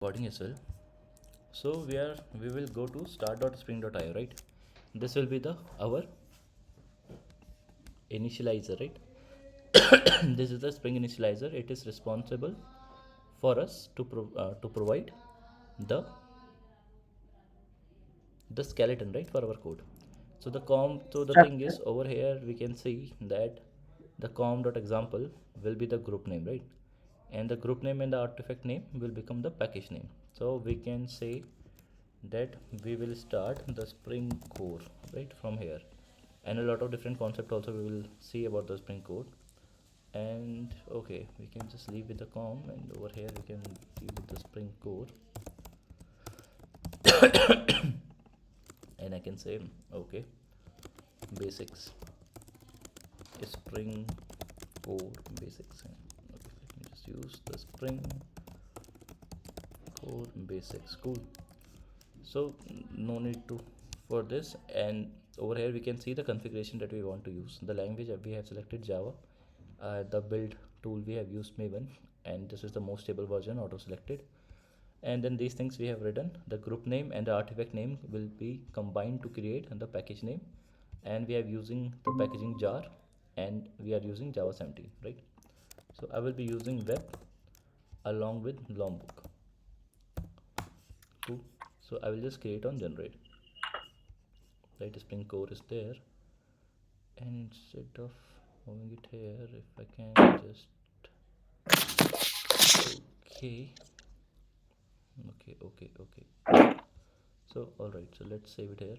recording as well. So we will go to start.spring.io, right? This will be the our initializer, right? This is the Spring initializer. It is responsible for us to provide the the skeleton, right, for our code. So the thing Okay. is, over here we can see that the com.example will be the group name, right? And the group name and the artifact name will become the package name. So we can say that we will start the Spring core right from here, and a lot of different concept also we will see about the Spring code. And okay, we can just leave with the com, and over here we can leave with the Spring core. And I can say okay, basics, Spring core basics. Okay, let me just use the Spring core basics. Cool. So no need to for this. And over here we can see the configuration that we want to use. The language we have selected Java. The build tool we have used Maven, and this is the most stable version, auto selected. And then these things we have written. The group name and the artifact name will be combined to create the package name, and we are using the packaging jar, and we are using Java 17, right? So I will be using web along with Lombok. Cool. So I will just create on generate, right? Spring core is there, and instead of moving it here, if I can just okay, okay. So all right, so let's save it here.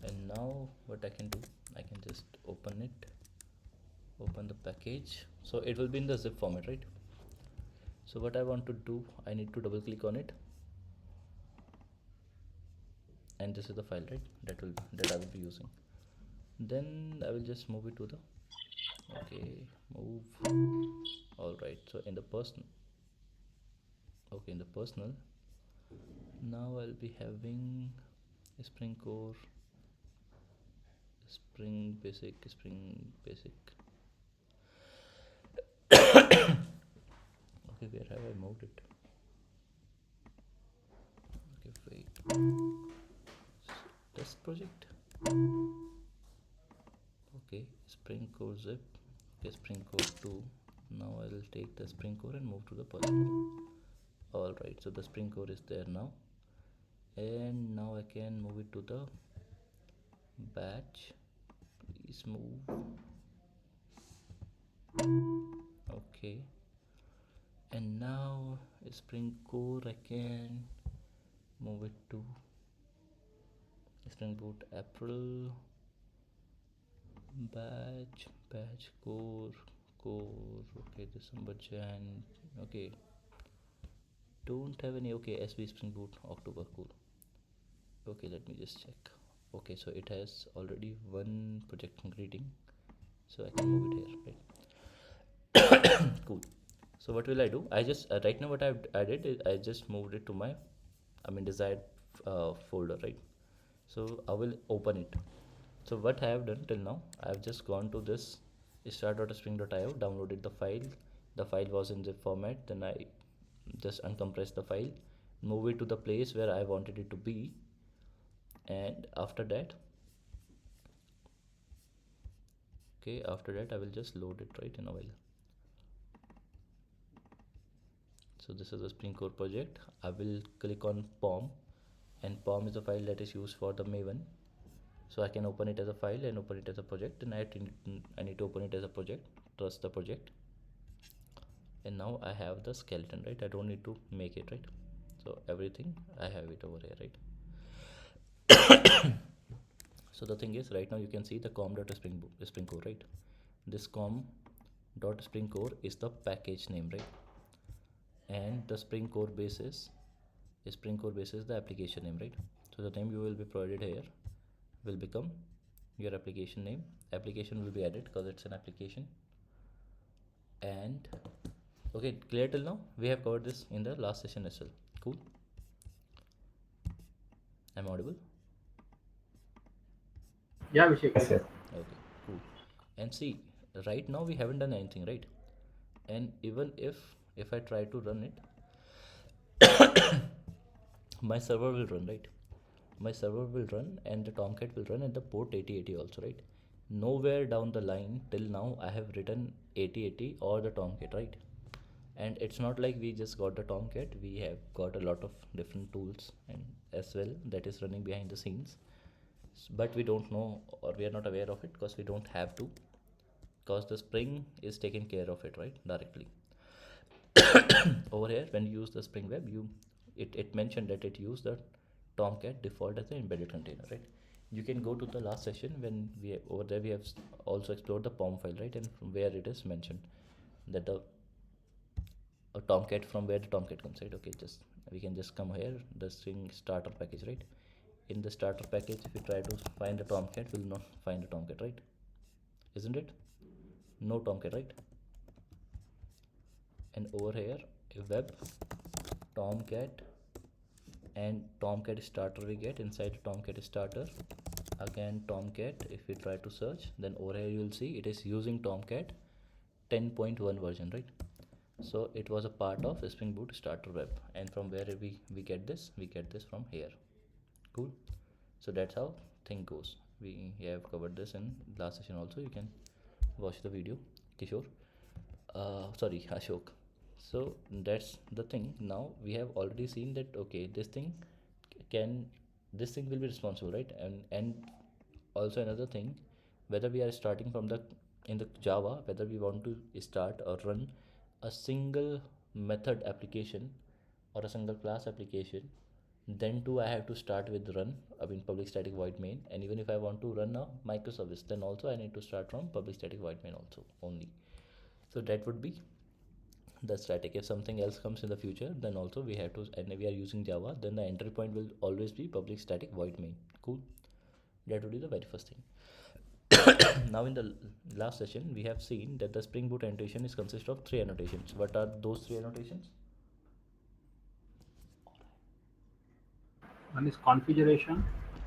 And now what I can do, I can just open it, open the package. So it will be in the zip format, right? So what I want to do, I need to double click on it, and this is the file, right? That I will be using. Then I will just move it to the okay, move. All right, so in the personal, okay, in the personal, now I'll be having Spring core, Spring basic. Okay, where have I moved it? Okay, wait, test project. Okay, Spring core zip. Okay, Spring core 2. Now I will take the Spring core and move to the personal. All right, so the Spring core is there now, and now I can move it to the batch. Please move. Okay, and now Spring core I can move it to Spring Boot April, batch core. Okay, December, Jan. Okay, don't have any. Okay, SB Spring Boot October. Cool. Okay, let me just check. Okay, so it has already one project greeting, so I can move it here, right? Cool. So what will I do? I just right now what I did is I just moved it to my, I mean, desired folder, right? So I will open it. So what I have done till now, I have just gone to this start.spring.io, downloaded the file. The file was in zip format. Then I just uncompressed the file, move it to the place where I wanted it to be, and after that, okay, after that I will just load it right in a while. So this is a Spring Core project. I will click on POM, and POM is a file that is used for the Maven. So I can open it as a file and open it as a project, and I need to open it as a project, trust the project. And now I have the skeleton, right? I don't need to make it, right? So everything I have it over here, right? So the thing is, right now you can see the com.spring core, right? This com.spring core is the package name, right? And the Spring core basis the application name, right? So the name you will be provided here will become your application name. Application will be added because it's an application. And okay, clear till now? We have covered this in the last session as well. Cool. I'm audible? Yeah, Abhishek. Yes, yes. Okay, cool. And see, right now we haven't done anything, right? And even if I try to run it, my server will run, right? My server will run and the Tomcat will run at the port 8080 also, right? Nowhere down the line till now I have written 8080 or the Tomcat, right? And it's not like we just got the Tomcat, we have got a lot of different tools and as well that is running behind the scenes, but we don't know or we are not aware of it because we don't have to, because the Spring is taking care of it, right, directly. Over here when you use the Spring Web, it mentioned that it used the Tomcat default as an embedded container, right? You can go to the last session when over there we have also explored the POM file, right? And from where it is mentioned that the a Tomcat, from where the Tomcat comes, right? Okay, just we can just come here, the string starter package, right? In the starter package, if you try to find the Tomcat, will not find the Tomcat, right? Isn't it? No Tomcat, right? And over here, web Tomcat and Tomcat starter we get inside Tomcat starter. Again Tomcat, if we try to search, then over here you will see it is using Tomcat 10.1 version, right? So it was a part of Spring Boot starter web, and from where we get this, we get this from here. Cool. So that's how thing goes. We have covered this in last session also. You can watch the video, Kishore. Sorry, Ashok. So that's the thing. Now we have already seen that okay, can this thing will be responsible, right? And also another thing, whether we are starting from the in the Java, whether we want to start or run a single method application or a single class application, then too I have to start with run, I mean public static void main. And even if I want to run a microservice, then also I need to start from public static void main also only. So that would be the static. If something else comes in the future, then also we have to, and we are using Java, then the entry point will always be public static void main. Cool. That would be the very first thing. Now in the last session we have seen that the Spring Boot annotation is consist of 3 annotations. What are those 3 annotations? One is configuration,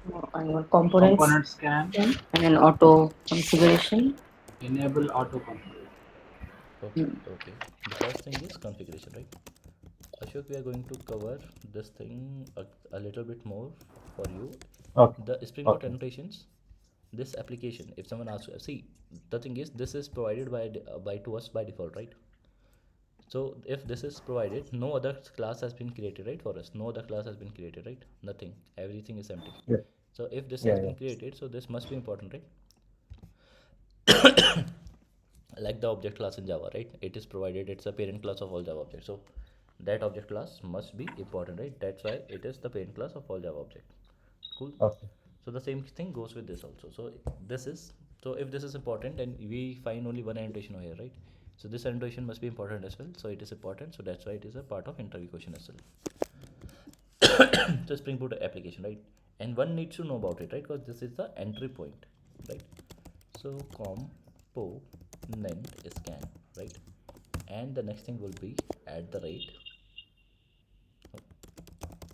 Your components component scan, and an auto configuration. enable auto configuration. Okay. The first thing is configuration, right? Ashok, we are going to cover this thing a little bit more for you. Okay. The Spring Boot Okay. annotations, this application, if someone asks, see, the thing is, this is provided by to us by default, right? So if this is provided, no other class has been created, right? For us, no other class has been created, right? Nothing. Everything is empty. Yeah. So if this has Yeah. been Yeah. created, so this must be important, right? Like the object class in Java, right? It is provided, it's a parent class of all Java objects. So that object class must be important, right? That's why it is the parent class of all Java objects. Cool. Okay. So the same thing goes with this also. So this is, so if this is important, and we find only one annotation over here, right? So this annotation must be important as well. So it is important. So that's why it is a part of interview question as well. So Spring Boot application, right? And one needs to know about it, right? Because this is the entry point, right? So component scan, right? And the next thing will be at the rate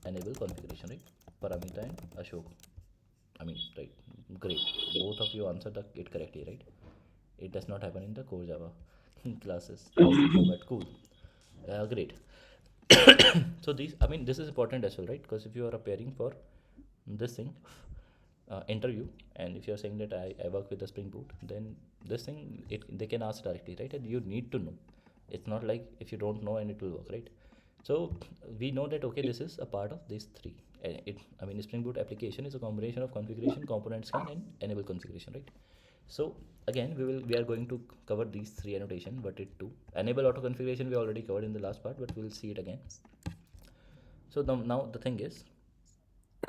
enable configuration, right? Paramita and Ashok. I mean, right? Great. Both of you answered it correctly, right? It does not happen in the core Java classes, but cool. Great. So these, I mean, this is important as well, right? Because if you are appearing for this thing, interview, and if you are saying that I work with the Spring Boot, then this thing they can ask directly, right? And you need to know. It's not like if you don't know and it will work, right? So we know that okay, this is a part of these three. I mean, Spring Boot application is a combination of configuration, component scan, and enable configuration, right? So again, we are going to cover these 3 annotation, but it too. Enable auto configuration we already covered in the last part, but we'll see it again. So now the thing is,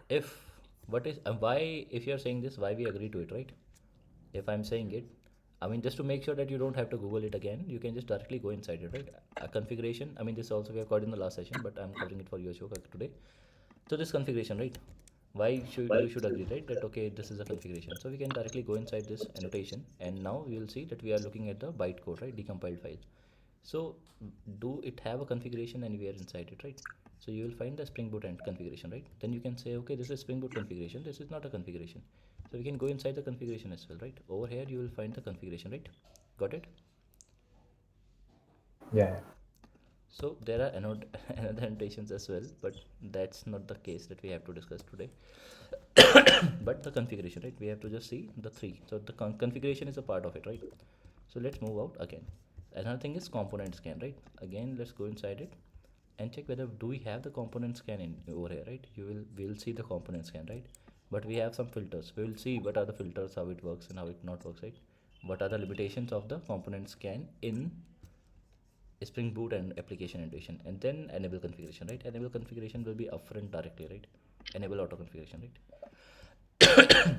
if what is why, if you are saying this, why we agree to it, right? If I'm saying it, I mean, just to make sure that you don't have to Google it again, you can just directly go inside it, right? A configuration, I mean, this also we have covered in the last session, but I'm covering it for you, Ashok, today. So this configuration, right? Why should you should agree, right? That okay, this is a configuration. So we can directly go inside this annotation, and now we will see that we are looking at the bytecode, right? Decompiled file. So do it have a configuration anywhere inside it, right? So you will find the Spring Boot and configuration, right? Then you can say, okay, this is Spring Boot configuration. This is not a configuration. So we can go inside the configuration as well, right? Over here you will find the configuration, right? Got it? Yeah. So there are another annotations as well, but that's not the case that we have to discuss today. But the configuration, right? We have to just see the three. So the configuration is a part of it, right? So let's move out again. Another thing is component scan, right? Again, let's go inside it and check whether do we have the component scan in over here, right? We'll see the component scan, right? But we have some filters. We will see what are the filters, how it works and how it not works, right? What are the limitations of the component scan in Spring Boot and application integration, and then enable configuration, right? Enable configuration will be upfront directly, right? Enable auto configuration, right?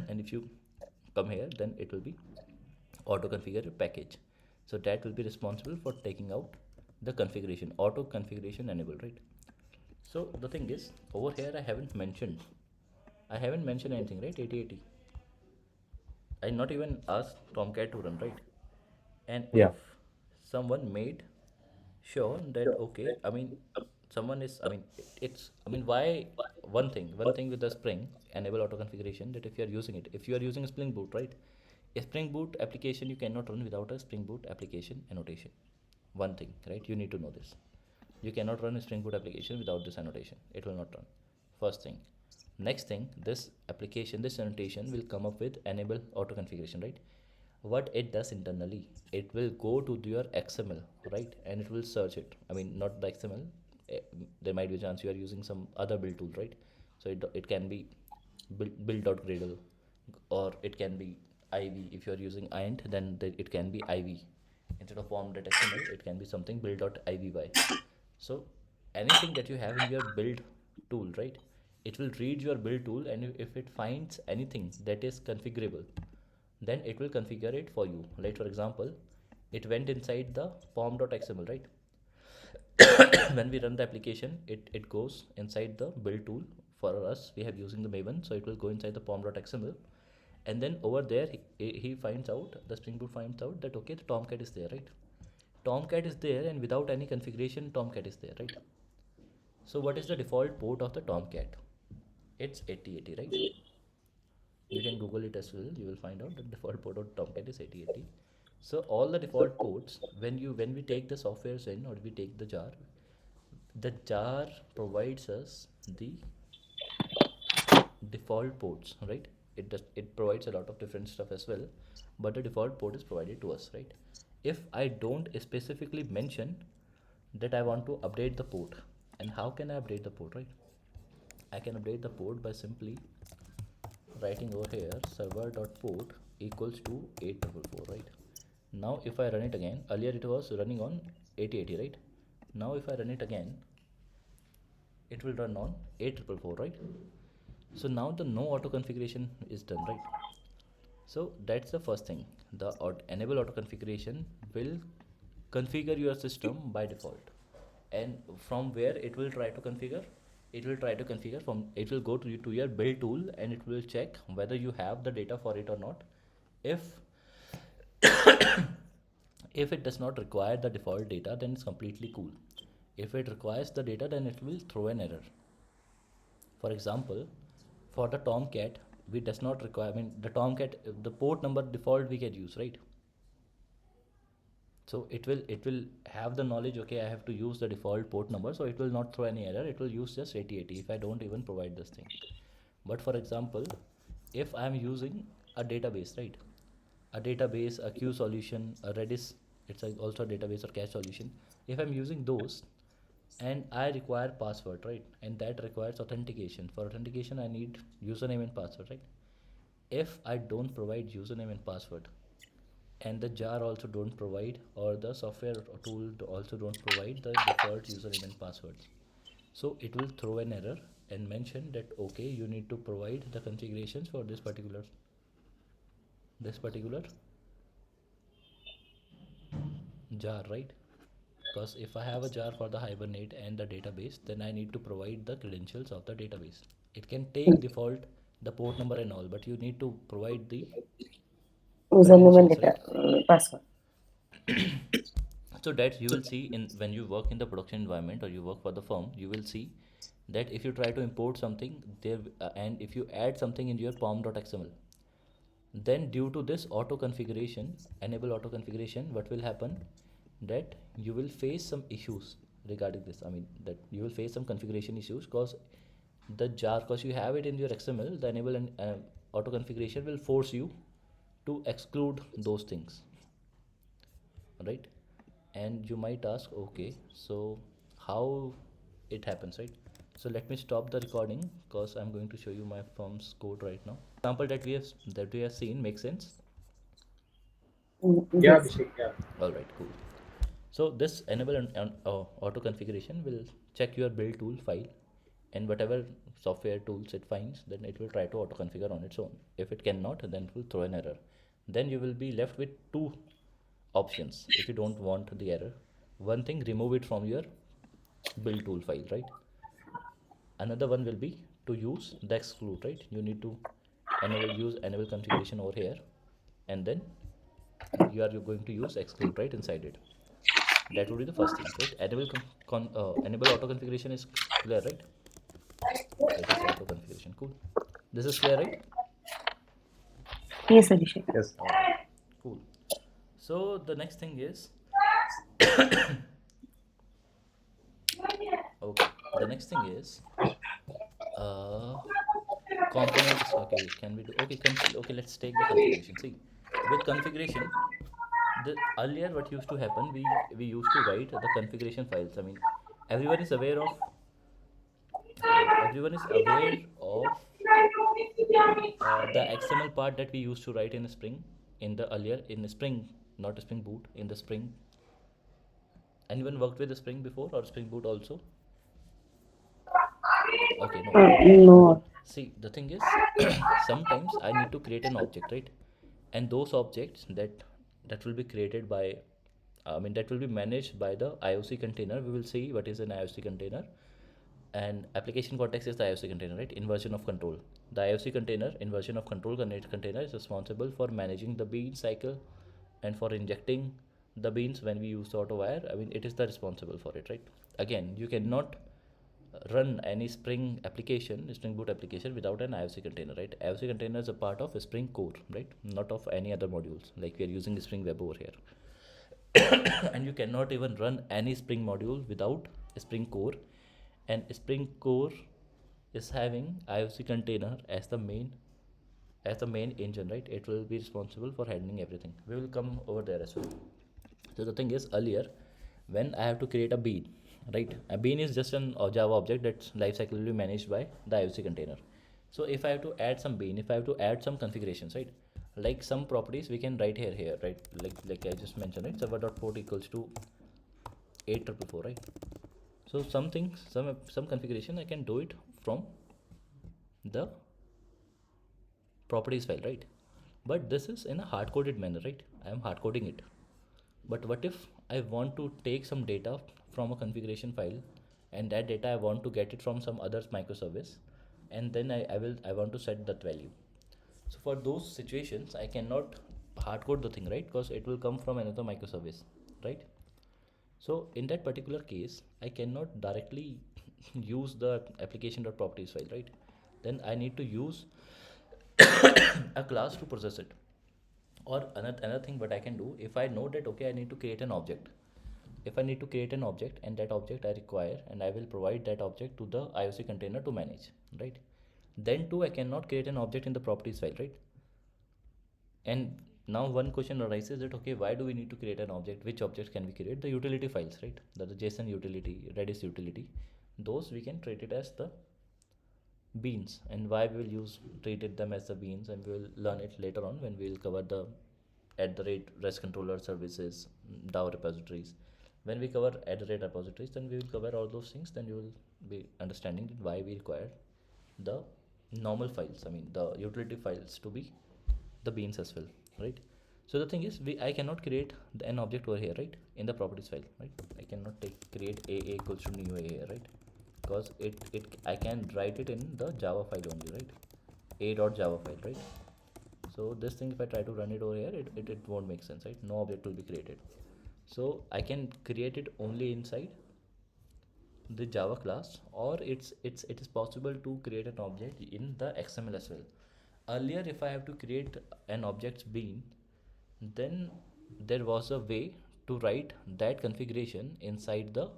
And if you come here, then it will be auto configure package. So that will be responsible for taking out the configuration, auto configuration enable, right? So the thing is, over here I haven't mentioned anything, right? 8080. I not even asked Tomcat to run, right? And Yeah. if someone made sure that okay, I mean, someone is, I mean, it's, I mean, why one thing with the Spring enable auto configuration, that if you are using it, if you are using Spring Boot, right? A Spring Boot application you cannot run without a Spring Boot application annotation. One thing, right? You need to know this. You cannot run a Spring Boot application without this annotation. It will not run. First thing. Next thing, this application, this annotation will come up with enable auto configuration, right? What it does internally, it will go to your XML, right? And it will search it. I mean, not the XML. There might be a chance you are using some other build tool, right? So it can be build.gradle, or it can be IV. If you are using int, then it can be IV. Instead of form.xml, it can be something build.ivy. So anything that you have in your build tool, right? It will read your build tool, and if it finds anything that is configurable, then it will configure it for you. Like for example, it went inside the form.xml, right? When we run the application, it goes inside the build tool. For us, we have using the Maven, so it will go inside the pom.xml, and then over there he finds out, the Spring Boot finds out that okay, the Tomcat is there, right? Tomcat is there, and without any configuration, Tomcat is there, right? So what is the default port of the Tomcat? It's 8080, right? You can Google it as well. You will find out the default port of Tomcat is 8080. So all the default ports, when we take the softwares in, or we take the jar provides us the default ports, right? It provides a lot of different stuff as well, but the default port is provided to us, right? If I don't specifically mention that I want to update the port, and how can I update the port, right? I can update the port by simply writing over here server.port equals to 8444, right? Now if I run it again, earlier it was running on 8080, right? Now if I run it again, it will run on 8444, right? So now the no auto configuration is done, right? So that's the first thing. The enable auto configuration will configure your system by default. And from where it will try to configure? It will try to configure from, it will go to your build tool, and it will check whether you have the data for it or not. If if it does not require the default data, then it's completely cool. If it requires the data, then it will throw an error. For example, for the Tomcat, we does not require, I mean, the Tomcat, the port number default we can use, right? So it will have the knowledge, okay, I have to use the default port number, so it will not throw any error. It will use just 8080 if I don't even provide this thing. But for example, if I'm using a database, right? A database, a queue solution, a Redis, it's also a database or cache solution. If I'm using those, and I require password, right? And that requires authentication. For authentication, I need username and password, right? If I don't provide username and password, and the jar also don't provide, or the software tool also don't provide the default username and passwords, so it will throw an error and mention that okay, you need to provide the configurations for this particular jar, right? Because if I have a jar for the Hibernate and the database, then I need to provide the credentials of the database. It can take default the port number and all, but you need to provide the Username and credentials, data right? password. So that you will see in when you work in the production environment, or you work for the firm, you will see that if you try to import something there, and if you add something in your pom.xml, then due to this auto configuration, enable auto configuration, what will happen, that you will face some issues. regarding this. I mean that you will face some configuration issues because the jar, because you have it in your XML, the enable and auto configuration will force you to exclude those things, right? And you might ask, okay, so how it happens, right? So let me stop the recording because I'm going to show you my firm's code right now. Example that we have seen makes sense. Yeah, Yes. Abhishek, yeah. All right, cool. So this enable and auto configuration will check your build tool file, and whatever software tools it finds, then it will try to auto configure on its own. If it cannot, then it will throw an error. Then you will be left with two options if you don't want the error. One thing, remove it from your build tool file, right? Another one will be to use the exclude, right? You need to use enable configuration over here, and then you're going to use exclude right inside it. That would be the first thing, right? Enable auto configuration is clear, right? It is auto configuration. Cool. This is clear, right? Yes, Abhishek. Yes. All right. Cool. So the next thing is okay. The next thing is uh, components. Okay, can we do? Okay, okay. Let's take the configuration. See, with configuration, the earlier what used to happen, we used to write the configuration files. I mean, everyone is aware of everyone is aware of the XML part that we used to write in Spring in the earlier in Spring, not Spring Boot, in the Spring. Anyone worked with the Spring before or Spring Boot also? Okay, no. No. See, the thing is, sometimes I need to create an object, right? And those objects that will be created by, I mean, that will be managed by the IOC container. We will see what is an IOC container. And application context is the IOC container, right? Inversion of control. The IOC container, inversion of control container, is responsible for managing the bean cycle and for injecting the beans when we use the auto wire. I mean, it is the responsible for it, right? Again, you cannot run any Spring Boot application without an IOC container, right? IOC container is a part of Spring core, right? Not of any other modules. Like we are using Spring Web over here. And you cannot even run any Spring module without Spring core. And Spring core is having IOC container as the main engine, right? It will be responsible for handling everything. We will come over there as well. So the thing is, earlier when I have to create a bean, right? A bean is just an Java object that's lifecycle will be managed by the IOC container. So if I have to add some bean, if I have to add some configurations, right? Like some properties we can write here, right? Like I just mentioned, right? Server.port equals to 8444, right? So some things, some configuration I can do it from the properties file, right? But this is in a hard coded manner, right? I am hard coding it. But what if I want to take some data from a configuration file, and that data I want to get it from some other microservice, and then I want to set that value. So for those situations I cannot hard code the thing, right? Because it will come from another microservice, right? So in that particular case I cannot directly use the application.properties file, right? Then I need to use a class to process it. Or another thing what I can do, if I know that okay I need to create an object, if I need to create an object and that object I require, and I will provide that object to the IOC container to manage, right? Then too I cannot create an object in the properties file, right? And now one question arises that okay, why do we need to create an object? Which objects can we create? The utility files, right? The JSON utility, Redis utility, those we can treat it as the beans. And why we will use treated them as the beans, and we will learn it later on when we will cover the at the rate REST controller services, DAO repositories. When we cover at the rate repositories, then we will cover all those things. Then you will be understanding why we require the normal files, I mean the utility files, to be the beans as well, right? So the thing is, I cannot create an object over here, right? In the properties file, right? I cannot create a equals to new a, right? Because it I can write it in the Java file only, right? A.java file, right? So this thing, if I try to run it over here, it won't make sense, right? No object will be created. So I can create it only inside the Java class, or it is possible to create an object in the XML as well. Earlier, if I have to create an object's bean, then there was a way to write that configuration inside the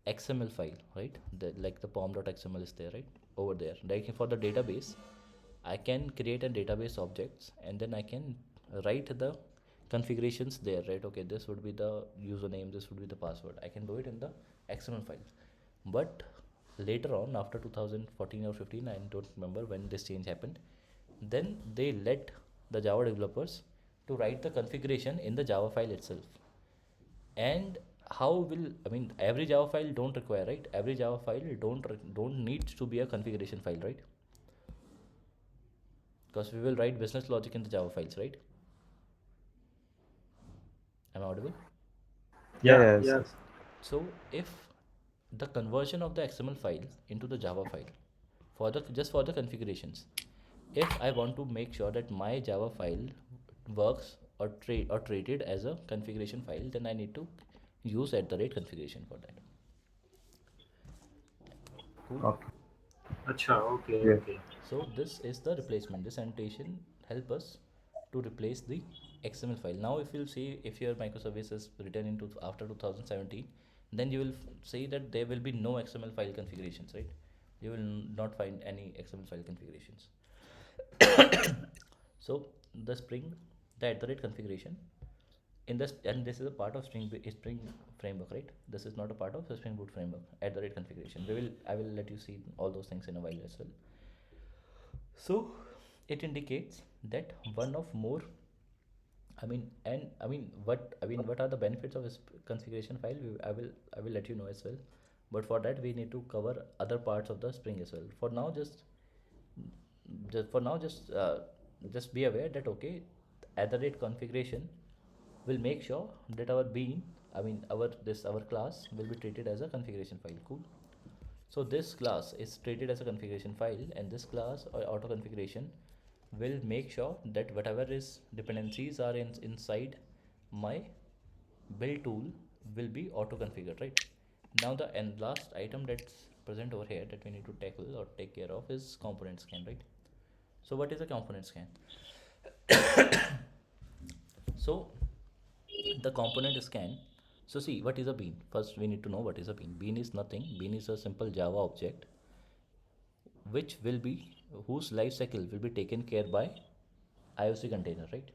XML file, right? Like the pom.xml is there, right? Over there. Like for the database, I can create a database objects, and then I can write the configurations there, right? Okay, this would be the username, this would be the password. I can do it in the XML file. But later on, after 2014 or 15, I don't remember when this change happened, then they let the Java developers to write the configuration in the Java file itself. And how will, I mean, every Java file don't require, right? Every Java file don't need to be a configuration file, right? Because we will write business logic in the Java files, right? Am I audible? Yeah, Yeah, yes, yes. yes. So if the conversion of the XML file into the Java file for the just for the configurations, if I want to make sure that my Java file works or treated as a configuration file, then I need to use at the rate configuration for that. Cool. Okay. Acha, okay, Yeah. okay. So this is the replacement. This annotation help us to replace the XML file. Now, if you'll see, if your microservice is written into after 2017, then you will see that there will be no XML file configurations, right? You will not find any XML file configurations. So the Spring, the at the rate configuration in this, and this is a part of Spring framework, right? This is not a part of the Spring Boot framework. At the rate configuration, I will let you see all those things in a while as well. So it indicates that one of more, what are the benefits of a configuration file? I will let you know as well. But for that, we need to cover other parts of the Spring as well. For now, just for now, just be aware that okay, at the rate configuration will make sure that our bean, our class will be treated as a configuration file. Cool. So this class is treated as a configuration file, and this class or auto configuration will make sure that whatever is dependencies are inside my build tool will be auto configured, right? Now the and last item that's present over here that we need to tackle or take care of is component scan, right? So what is a component scan? So the component scan. So see, what is a bean? First, we need to know what is a bean. Bean is nothing. Bean is a simple Java object which will be whose life cycle will be taken care by IOC container, right?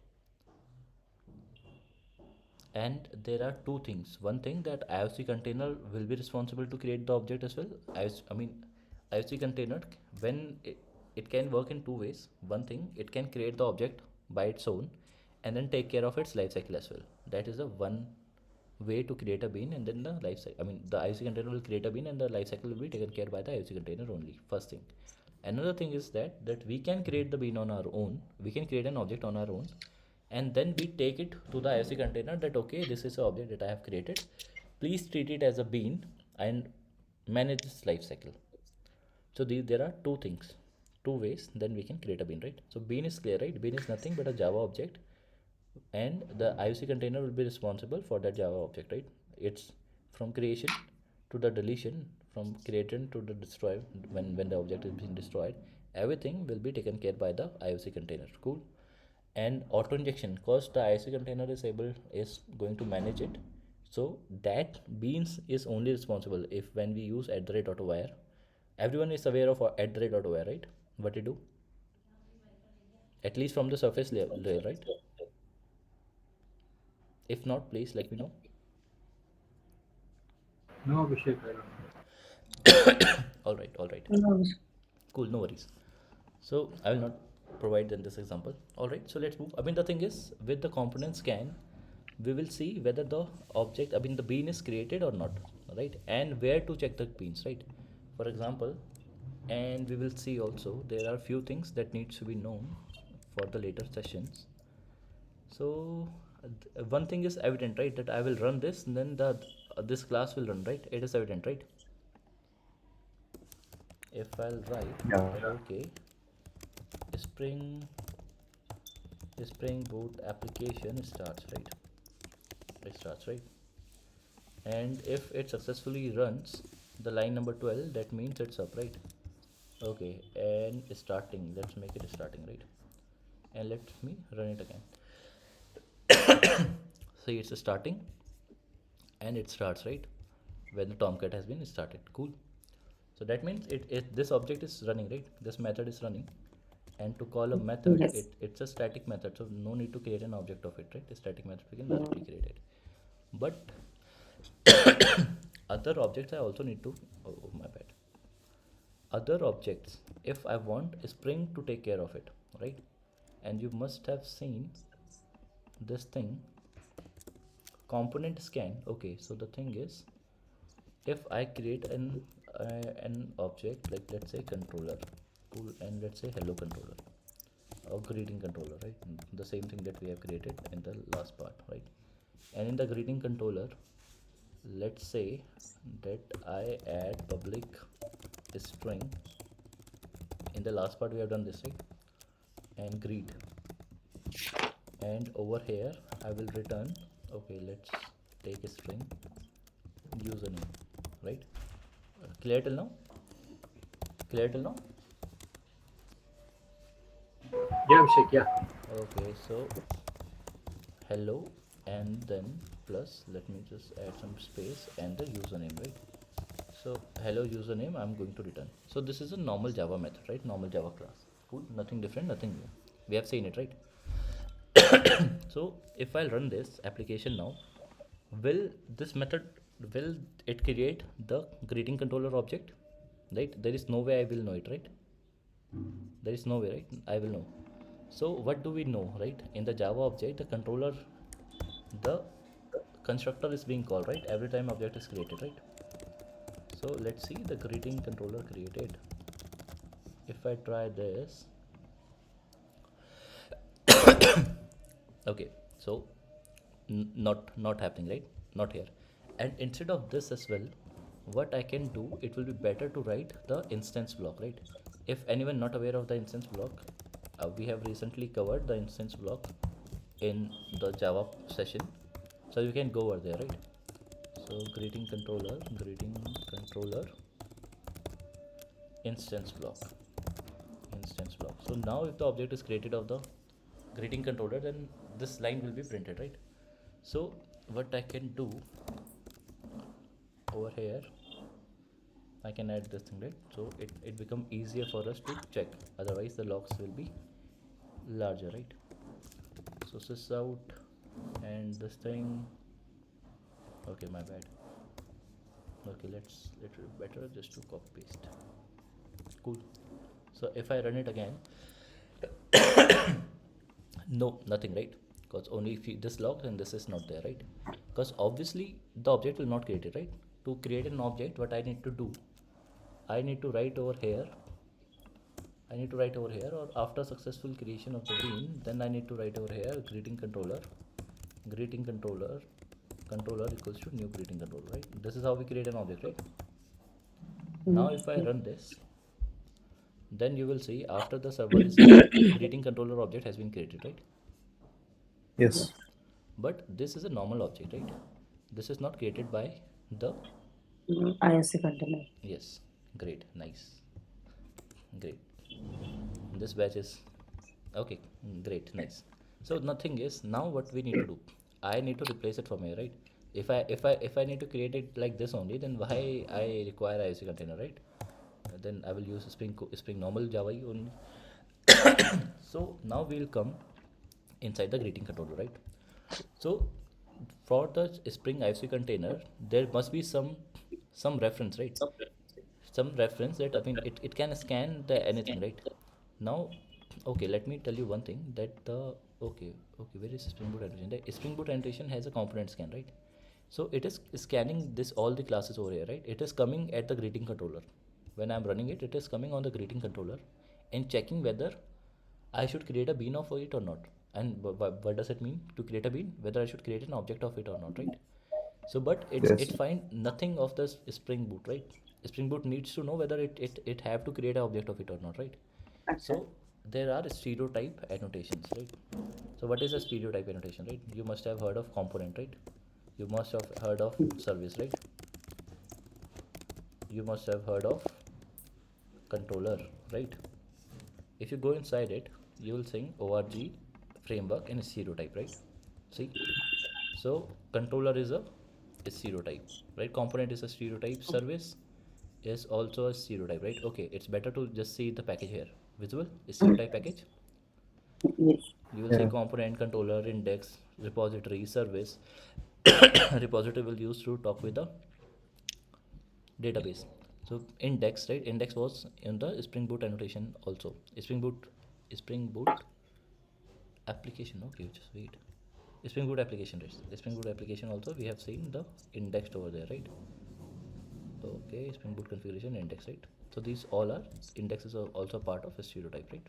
And there are two things. One thing that IOC container will be responsible to create the object as well. IOC container, when it can work in two ways. One thing, it can create the object by its own and then take care of its life cycle as well. That is the one way to create a bean, and then the life cycle. The IOC container will create a bean, and the life cycle will be taken care by the IOC container only. First thing. Another thing is that we can create the bean on our own. We can create an object on our own, and then we take it to the IOC container that okay, this is an object that I have created. Please treat it as a bean and manage its life cycle. So there are two things, two ways. Then we can create a bean, right? So bean is clear, right? Bean is nothing but a Java object, and the IOC container will be responsible for that Java object, right? It's from creation to the deletion, from created to the destroy, when the object is being destroyed, everything will be taken care by the IOC container. Cool. And auto injection, because the IOC container is going to manage it. So that beans is only responsible if when we use at the rate auto wire. Everyone is aware of at the rate auto wire, right? What you do, at least from the surface layer, right? If not, please let me know. No, Abhishek, I don't know. All right, all right. No. Cool, no worries. So I will not provide then this example. All right, so let's move. The thing is, with the component scan, we will see whether the object, the bean is created or not, right? And where to check the beans, right? For example, and we will see also there are few things that needs to be known for the later sessions. So one thing is evident, right? That I will run this, and then the this class will run, right? It is evident, right? If I'll write Yeah. that okay, Spring Spring Boot application starts, right? It starts, right? And if it successfully runs the line number 12, that means it's up, right? Okay, and starting, let's make it starting, right? And let me run it again. See, it's starting and it starts, right? when the Tomcat has been started. Cool. So that means this object is running, right? This method is running. And to call a method, Yes. it's a static method, so no need to create an object of it, right? A static method we can directly Mm, create it. But other objects I also need to, oh my bad. Other objects, if I want Spring to take care of it, right? And you must have seen this thing, component scan. Okay, so the thing is, if I create an object like, let's say, controller, cool, and let's say hello controller or greeting controller, right? The same thing that we have created in the last part, right? And in the greeting controller, let's say that I add public string. In the last part we have done this, right? And greet, and over here I will return, okay, let's take a string username, right? Clear till now? Clear till now? Yeah, Abhishek, yeah. Okay, so hello, and then plus, let me just add some space and the username, right? So hello username I'm going to return. So this is a normal Java method, right? Normal Java class. Cool, nothing different, nothing new. We have seen it, right? So if I run this application now, will this method, will it create the greeting controller object, right? There is no way I will know it, right? There is no way, right? I will know. So what do we know, right? In the Java object, the controller, the constructor is being called, right? Every time object is created, right? So let's see the greeting controller created. If I try this, okay, so not happening, right? Not here. And instead of this as well, what I can do, it will be better to write the instance block, right? If anyone not aware of the instance block, we have recently covered the instance block in the Java session, so you can go over there, right? So greeting controller instance block. So now if the object is created of the greeting controller, then this line will be printed, right? So what I can do over here, I can add this thing, right? So it become easier for us to check, otherwise the logs will be larger, right? So sys out and this thing, okay, my bad. Okay, let's, it will be better just to copy paste. Cool. So if I run it again, no, nothing, right? Because only if this logged and this is not there, right? Because obviously the object will not create it, right? To create an object, what I need to do, I need to write over here, or after successful creation of the bean, then I need to write over here greeting controller equals to new greeting controller, right? This is how we create an object, right? Now if I yes. run this, then you will see after the server is done, greeting controller object has been created, right? Yes. Yes. But this is a normal object, right? This is not created by the, ISC container. yes, great, nice, great. This batch is okay, great, nice. So nothing is, now what we need to do, I need to replace it from here, right? If I need to create it like this only, then why I require IOC container, right? Then I will use spring normal Java only. So now we'll come inside the greeting controller, right? So for the Spring IFC container, there must be some reference, right? Some reference that, I mean, it can scan the anything, right? Now, okay, let me tell you one thing, that the, okay, where is Spring Boot annotation? The Spring Boot annotation has a component scan, right? So it is scanning this all the classes over here, right? It is coming at the greeting controller. When I'm running it, it is coming on the greeting controller and checking whether I should create a bean of it or not. And what does it mean to create a bean? Whether I should create an object of it or not, right? So, but Yes. it find nothing of the Spring Boot, right? Spring Boot needs to know whether it have to create an object of it or not, right? Okay. So there are stereotype annotations, right? So what is a stereotype annotation, right? You must have heard of component, right? You must have heard of service, right? You must have heard of controller, right? If you go inside it, you will see org framework and stereotype, right? See, so controller is a is stereotype, right? Component is a stereotype. Service is also a stereotype, right? Okay, it's better to just see the package here. Visible is stereotype package. Yes. You will see Yeah. component, controller, index, repository, service. Repository will use to talk with the database. So index, right? Index was in the Spring Boot annotation also. Spring Boot application. Okay, just wait. Spring Boot application, right? Spring Boot application also we have seen the indexed over there, right? Okay, Spring Boot configuration index, right? So these all are indexes are also part of a stereotype, right?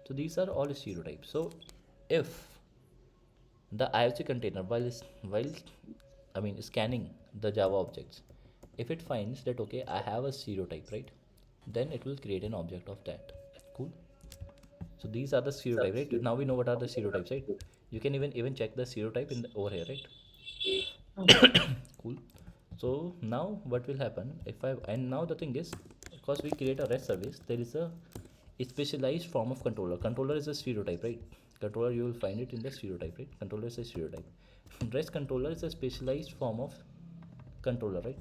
So these are all stereotypes. So if the IOC container while I mean scanning the Java objects, if it finds that okay I have a stereotype, right, then it will create an object of that. Cool. So these are the stereotype, right? Now we know what are the stereotypes, right? You can even check the stereotype in the, over here, right? Okay. Cool. So now what will happen if I and now the thing is, because we create a REST service, there is a specialized form of controller. Controller is a stereotype, right? Controller, you will find it in the stereotype, right? Controller is a stereotype. REST controller is a specialized form of controller, right?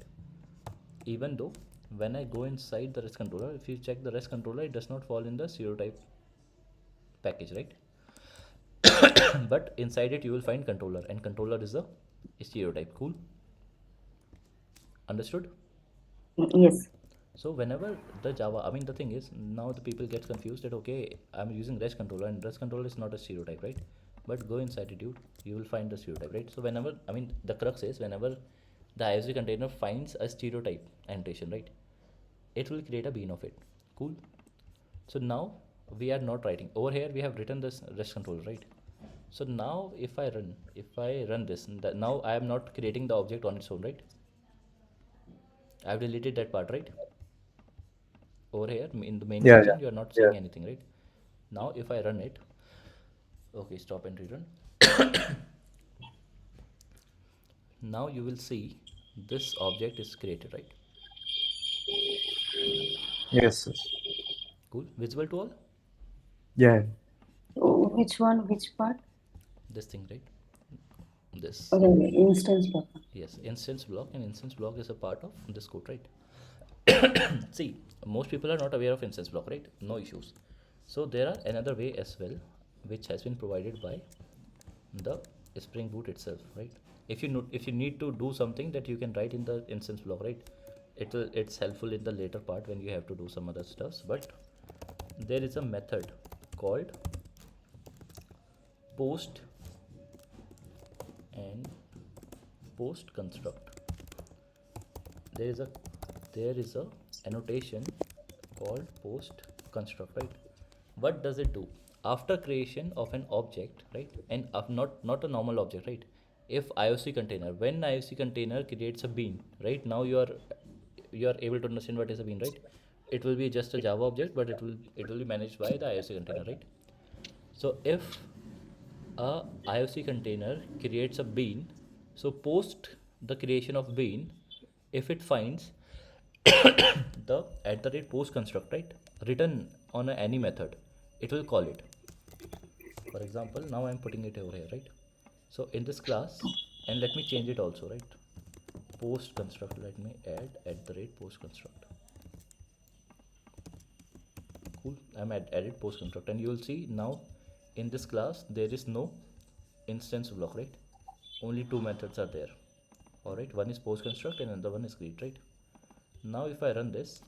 Even though when I go inside the REST controller, if you check the REST controller, it does not fall in the stereotype package, right? But inside it you will find controller, and controller is a stereotype. Cool. Understood? Yes. So whenever the Java, I mean the thing is, now the people get confused that okay I'm using REST controller, and REST controller is not a stereotype, right? But go inside it, you will find the stereotype, right? So whenever, I mean the crux is, whenever the IOC container finds a stereotype annotation, right, it will create a bean of it. Cool. So now we are not writing over here, we have written this REST controller, right? So now if I run this, now I am not creating the object on its own, right? I've deleted that part, right? Over here in the main Yeah. Yeah. function you are not saying anything, right? Now if I run it, okay, stop and rerun. Now you will see this object is created, right? Yes. Yes. Cool. Visible to all? Yeah. Oh, Okay. which one? Which part? This thing, right? This. Okay, instance buffer. Yes, instance block, and instance block is a part of this code, right? See, most people are not aware of instance block, right? No issues. So there are another way as well, which has been provided by the Spring Boot itself, right? If you need to do something that you can write in the instance block, right? It's helpful in the later part when you have to do some other stuffs. But there is a method called post and post construct. There is a annotation called post construct, right? What does it do? After creation of an object, right, and not a normal object, right? If IOC container, when IOC container creates a bean, right, now you are able to understand what is a bean, right? It will be just a Java object, but it will be managed by the IOC container, right? So if a IOC container creates a bean, so post the creation of bean, if it finds the at the rate post construct, right, written on any method, it will call it. For example, now I'm putting it over here, right? So in this class, and let me change it also, right? Post construct, let me add at the rate post construct. Cool. I'm added post construct, and you will see now in this class there is no instance block, right? Only two methods are there. All right, one is post construct and another one is create, right? Now if I run this,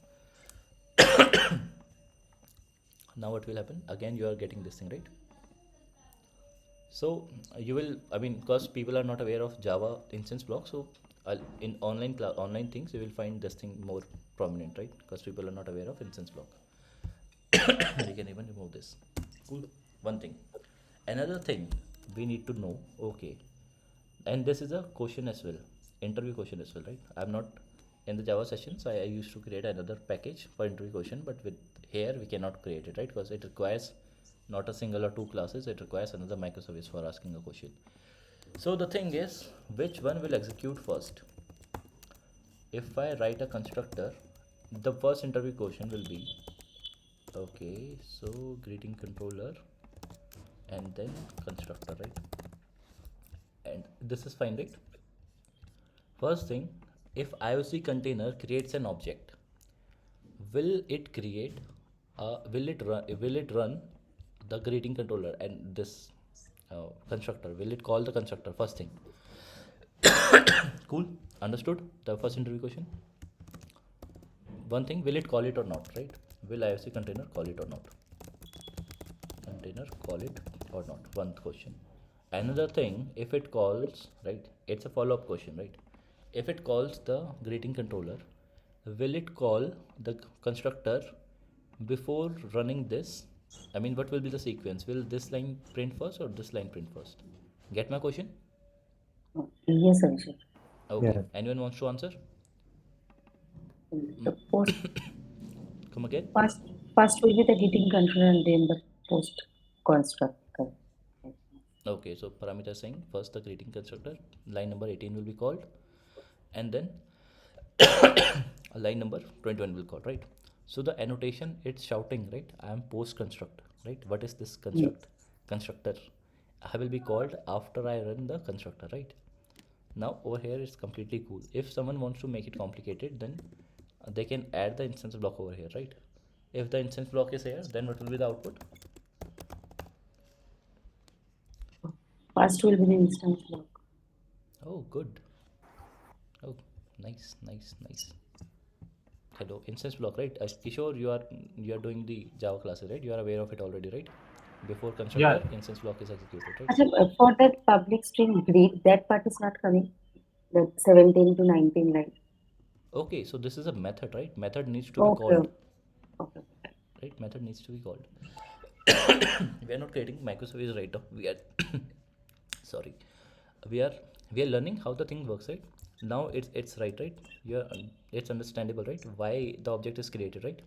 now what will happen? Again, you are getting this thing, right? So you will, I mean, because people are not aware of Java instance block, so in online things you will find this thing more prominent, right? Because people are not aware of instance block. We can even remove this. Cool. One thing. Another thing we need to know, okay, and this is a question as well, interview question as well, right? I'm not in the Java sessions, I used to create another package for interview question, but with here we cannot create it, right? Because it requires not a single or two classes, it requires another microservice for asking a question. So the thing is, which one will execute first? If I write a constructor, the first interview question will be, okay, so greeting controller and then constructor, right? And this is fine, right? First thing, if IOC container creates an object, will it create, will it run the greeting controller and this constructor? Will it call the constructor? First thing. Cool. Understood the first interview question. One thing, will it call it or not, right? Will IOC container call it or not? Container call it or not? One question. Another thing, if it calls, right? It's a follow-up question, right? If it calls the greeting controller, will it call the constructor before running this? I mean, what will be the sequence? Will this line print first or this line print first? Get my question? Yes, Abhishek. Okay. Yeah. Anyone wants to answer? The post Come again. first will be the getting controller and then the post constructor. Okay, so parameter saying first the greeting constructor, line number 18 will be called, and then line number 21 will call, right? So the annotation, it's shouting, right? I am post construct, right? What is this Yes. constructor? I will be called after I run the constructor, right? Now over here it's completely cool. If someone wants to make it complicated, then they can add the instance block over here, right? If the instance block is here, then what will be the output? First will be the instance block. Oh, good. Oh, nice, nice, nice. Hello, instance block, right? Kishore, you are doing the Java classes, right? You are aware of it already, right? Before constructor, Yeah. instance block is executed, right? Achha, for that public string greet, that part is not coming. The 17 to 19 line. Okay, so this is a method, right? Method needs to be Okay. called, Okay. right? Method needs to be called. We are not creating microservice right now. We are sorry. We are we are learning how the thing works, right? Now it's right? It's understandable, right? Why the object is created, right?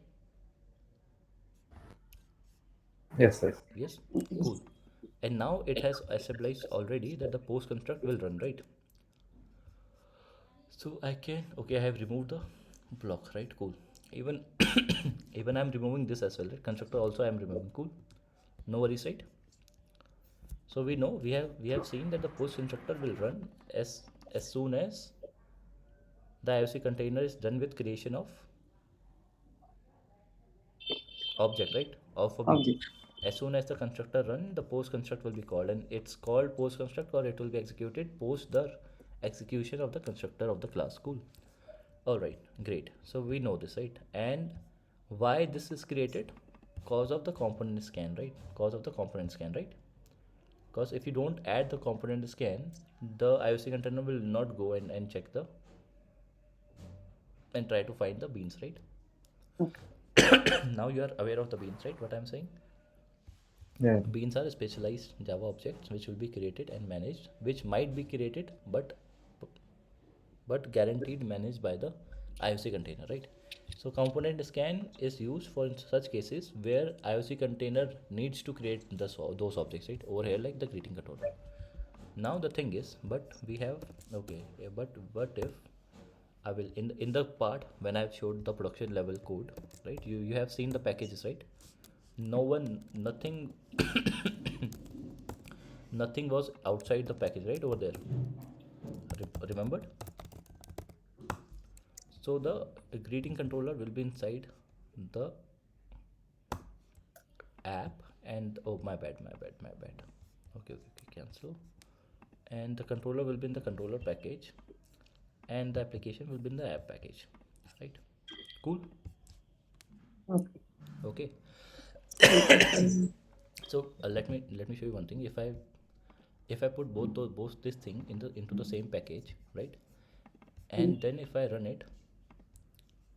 Yes, yes. Yes, Yes. cool. And now it has established already that the post construct will run, right? So I can, okay, I have removed the block, right? Cool. Even even I'm removing this as well, right? Constructor also I'm removing. Cool. No worries, right? So we know we have seen that the post constructor will run as soon as the IOC container is done with creation of object, right? Of a bean. Object. As soon as the constructor run, the post construct will be called, and it's called post construct, or it will be executed post the execution of the constructor of the class. Cool. All right, great. So we know this, right? And why this is created? Cause of the component scan, right? Cause of the component scan, right? Because if you don't add the component scan, the IOC container will not go and check the and try to find the beans, right? Okay. Now you are aware of the beans, right? What I'm saying? Yeah. Beans are specialized Java objects which will be created and managed, which might be created but guaranteed managed by the IOC container, right? So component scan is used for such cases where IOC container needs to create those objects, right? Over here, like the greeting controller. Now the thing is, but we have, okay, yeah, but what if I will in the part when I've showed the production level code, right? You have seen the packages, right? No one, nothing, nothing was outside the package, right? Over there, remembered? So the greeting controller will be inside the app, and oh, my bad. Okay, cancel. And the controller will be in the controller package, and the application will be in the app package, right? Cool. Okay. Okay. Okay. So let me show you one thing. If I put both this thing into the same package, right? And then if I run it,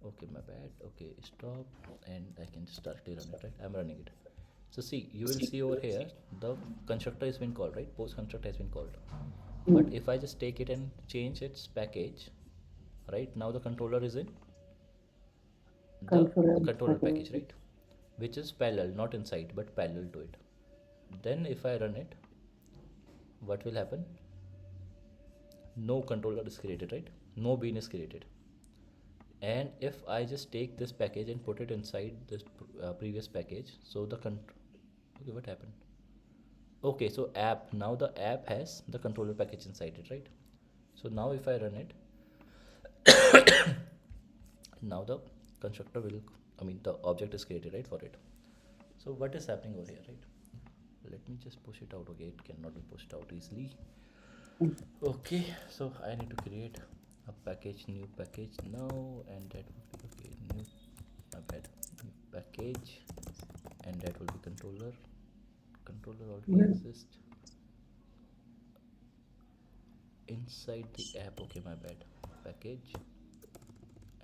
okay, my bad. Okay, stop, and I can just directly run it, right? I'm running it. So see, you will see over here the constructor has been called, right? Post construct has been called. But if I just take it and change its package, right now the controller is in the Controller controller package. package, right? Which is parallel, not inside, but parallel to it. Then if I run it, what will happen? No controller is created, right? No bean is created. And if I just take this package and put it inside this previous package, so okay, what happened? Okay, so app, now the app has the controller package inside it, right? So now if I run it, Now the constructor will, I mean the object is created, right, for it. So what is happening over here, right? Let me just push it out. Okay, it cannot be pushed out easily. Okay, so I need to create a package, new package now, and that would be okay, new, my bad, new package, and that will be controller. Controller already Mhm. exists inside the app. Okay, my bad, package,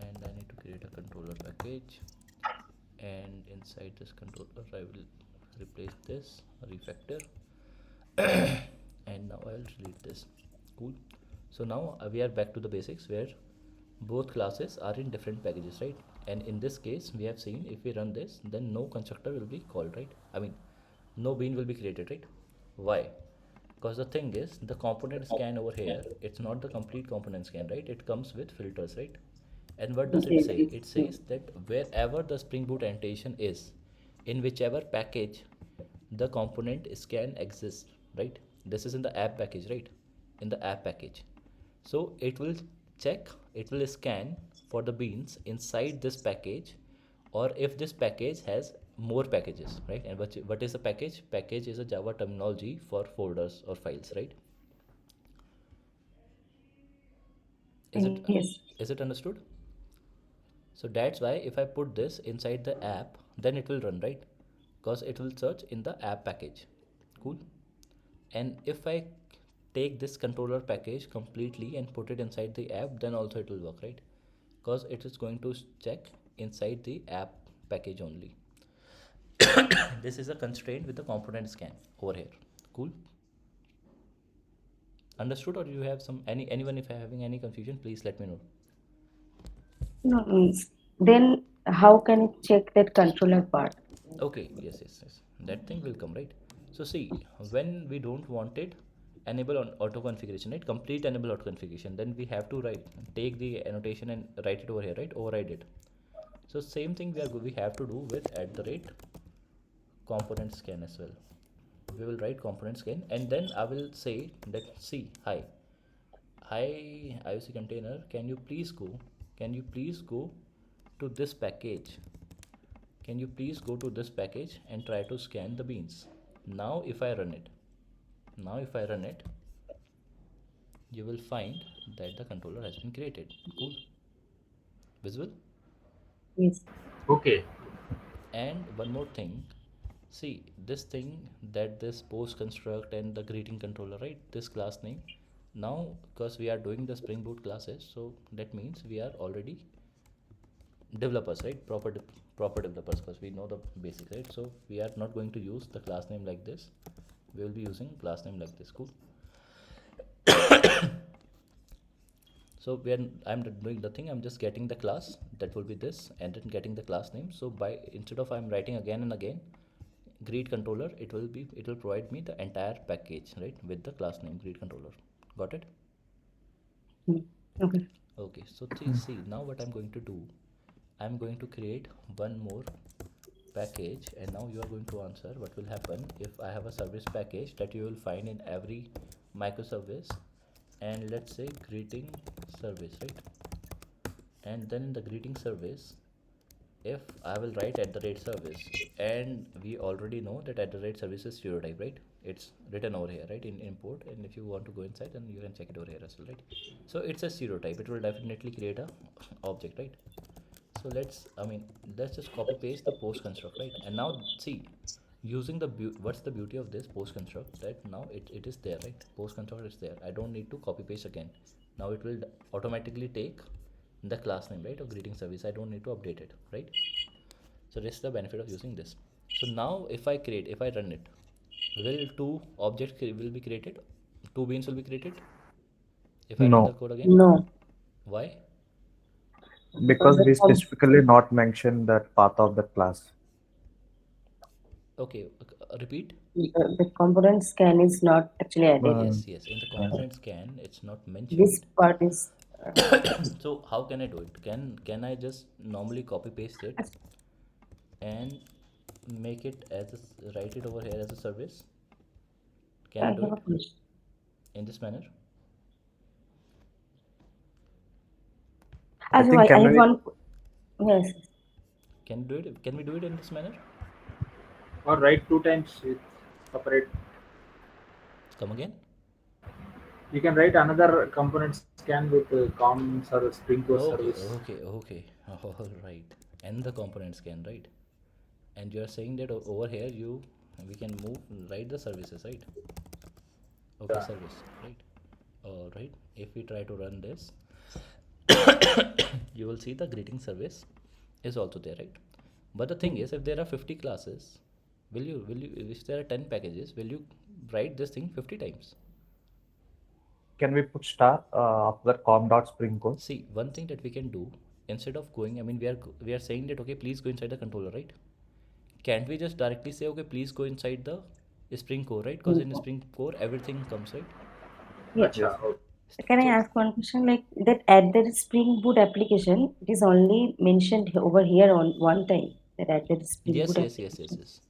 and I need to create a controller package, and inside this controller I will replace this refactor, and now I'll delete this. Cool. So now we are back to the basics where both classes are in different packages, right? And in this case we have seen if we run this, then no constructor will be called, right? I mean no bean will be created, right? Why? Because the thing is the component scan over here, it's not the complete component scan, right? It comes with filters, right? And what does it Yes, say? yes, It yes. says that wherever the Spring Boot annotation is, in whichever package the component scan exists, right? This is in the app package, right? In the app package. So it will check, it will scan for the beans inside this package, or if this package has more packages, right? And what is a package? Package is a Java terminology for folders or files, right? Is it Yes. is it understood? So that's why if I put this inside the app, then it will run, right? Because it will search in the app package. Cool. And if I take this controller package completely and put it inside the app, then also it will work, right? Because it is going to check inside the app package only. This is a constraint with the component scan over here. Cool. Understood? Or you have some anyone if having any confusion, please let me know. No, then how can it check that controller part? Okay, yes, yes, yes. That thing will come, right? So see, when we don't want it, enable on auto configuration, right? Complete enable auto configuration. Then we have to write, take the annotation and write it over here, right? Override it. So same thing we have to do with at the rate component scan as well. We will write component scan, and then I will say that see, hi IOC container, can you please go to this package, can you please go to this package and try to scan the beans. Now if I run it, now if I run it, you will find that the controller has been created. Cool. Visible? Yes. Okay. And one more thing, see this thing, that this post construct and the greeting controller, right? This class name, now because we are doing the Spring Boot classes, so that means we are already developers, right? Proper developers, because we know the basics, right? So we are not going to use the class name like this, we will be using class name like this. Cool. So when I'm doing the thing, I'm just getting the class, that will be this, and then getting the class name. So by instead of I'm writing again and again greet controller, it will provide me the entire package, right, with the class name greet controller. Got it? Mm. Okay. Okay, so see now what I'm going to do, I'm going to create one more package, and now you are going to answer what will happen if I have a service package that you will find in every microservice, and let's say greeting service, right? And then in the greeting service, if I will write at the rate service, and we already know that at the rate service is zero type, right? It's written over here, right, in import, and if you want to go inside, then you can check it over here as well, right? So it's a zero type, it will definitely create a object, right? So let's just copy paste the post construct, right? And now see, using the what's the beauty of this post construct, that now it is there, right? Post construct is there, I don't need to copy paste again. Now it will automatically take the class name, right, of greeting service, I don't need to update it, right? So this is the benefit of using this. So now if I run it, will two objects will be created, two beans will be created if I run the No, code again. No, Why? because because we specifically not mention that path of the class. Okay, repeat. the component scan is not actually added. Um, Yes, yes, in the uh, component scan it's not This mentioned. part is So how can I do it? Can I just normally copy paste it and make it as write it over here as a service? Can I I have do a it question. in this manner? I Also, think I can have we one. Yes. Can do it? Can we do it in this manner? Or write two times with separate. Come again? You can write another component scan with com service, Spring Core Okay, service. okay, okay. All right. And the components can, right? And you're saying that over here we can move write the services, right? Okay, Yeah. service, right? All right. If we try to run this, you will see the greeting service is also there, right? But the thing is, if there are 50 classes, will you if there are 10 packages, will you write this thing 50 times? can we put star after com dot spring core? See, one thing that we can do, instead of going, I mean, we are saying that okay, please go inside the controller, right? Can't we just directly say okay, please go inside the Spring Core, right? Because in Spring Core everything comes, right? Yeah. Acha, Yes. okay. Can I So ask one question? Like that at the Spring Boot application, it is only mentioned over here on one time. That at the Spring yes, Boot yes, yes, yes, application. yes.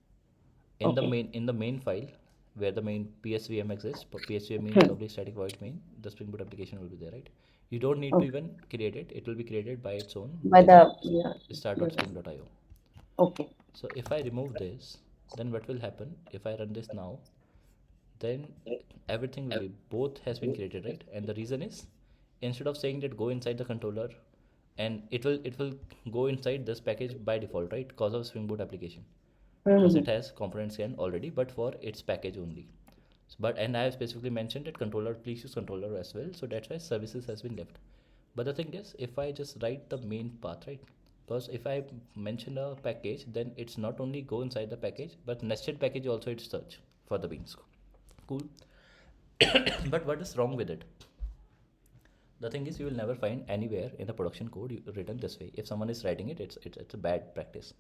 Okay. In the main file where the main PSVM exists, PSVM means Hmm. public static void main, the Spring Boot application will be there, right? You don't need to Okay. even create it. It will be created by its own By within the yeah. Yeah. start.spring.io. Okay. So if I remove this, then what will happen if I run this now? Then everything will be both has been created, right? And the reason is, instead of saying that go inside the controller, and it will go inside this package by default, right? Because of Spring Boot application, because Mm-hmm. it has component scan already, but for its package only. So, but and I have specifically mentioned that controller, please use controller as well, so that's why services has been left. But the thing is, if I just write the main path, right? Because if I mention a package, then it's not only go inside the package, but nested package also it search for the beans. Cool. But what is wrong with it? The thing is, you will never find anywhere in the production code written this way. If someone is writing it, it's a bad practice.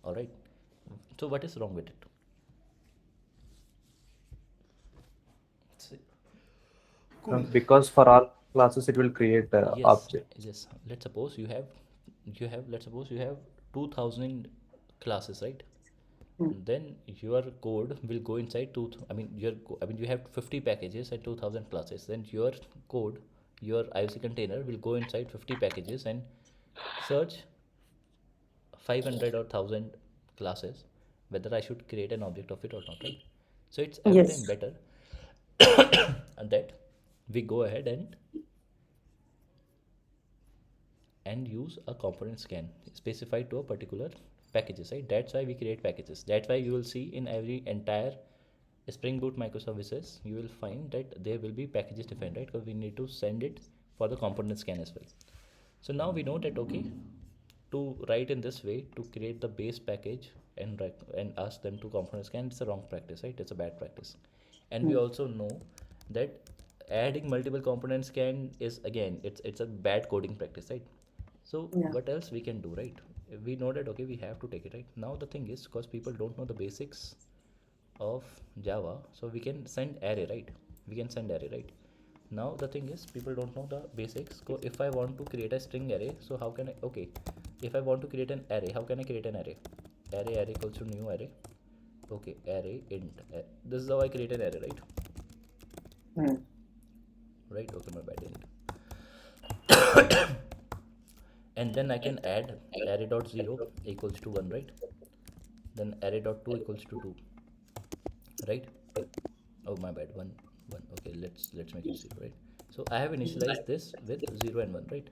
All right. So what is wrong with it? See, cool. Because for all classes it will create Yes, objects. yes. Let's suppose you have 2000 classes, right? Hmm. Then your code will go inside I mean I mean you have 50 packages and 2000 classes. Then your code, your IOC container will go inside 50 packages and search 500 or 1000 classes whether I should create an object of it or not, right? So it's every time Yes. better and that we go ahead and use a component scan specified to a particular packages, right? That's why we create packages. That's why you will see in every entire Spring Boot microservices, you will find that there will be packages defined, right? Because we need to send it for the component scan as well. So now we know that okay, to write in this way to create the base package and ask them to component scan, it's a wrong practice, right? It's a bad practice. And we Hmm. also know that adding multiple components can is again it's a bad coding practice, right? So Yeah. what else we can do, right? We know that okay, we have to take it, right? Now the thing is, because people don't know the basics of Java, so we can send array, right? We can send array, right? Now the thing is, people don't know the basics. So if I want to create a string array, so how can I? Okay, if I want to create an array, how can I create an array? Array equals to new array. Okay, array int. This is how I create an array, right? Hmm. Right. Okay, my bad. Int. And then I can add array dot 0 equals to 1, right? Then array dot 2 equals to 2, right? Oh my bad, 1 1. Okay, let's make it 0, right? So I have initialized this with 0 and 1, right?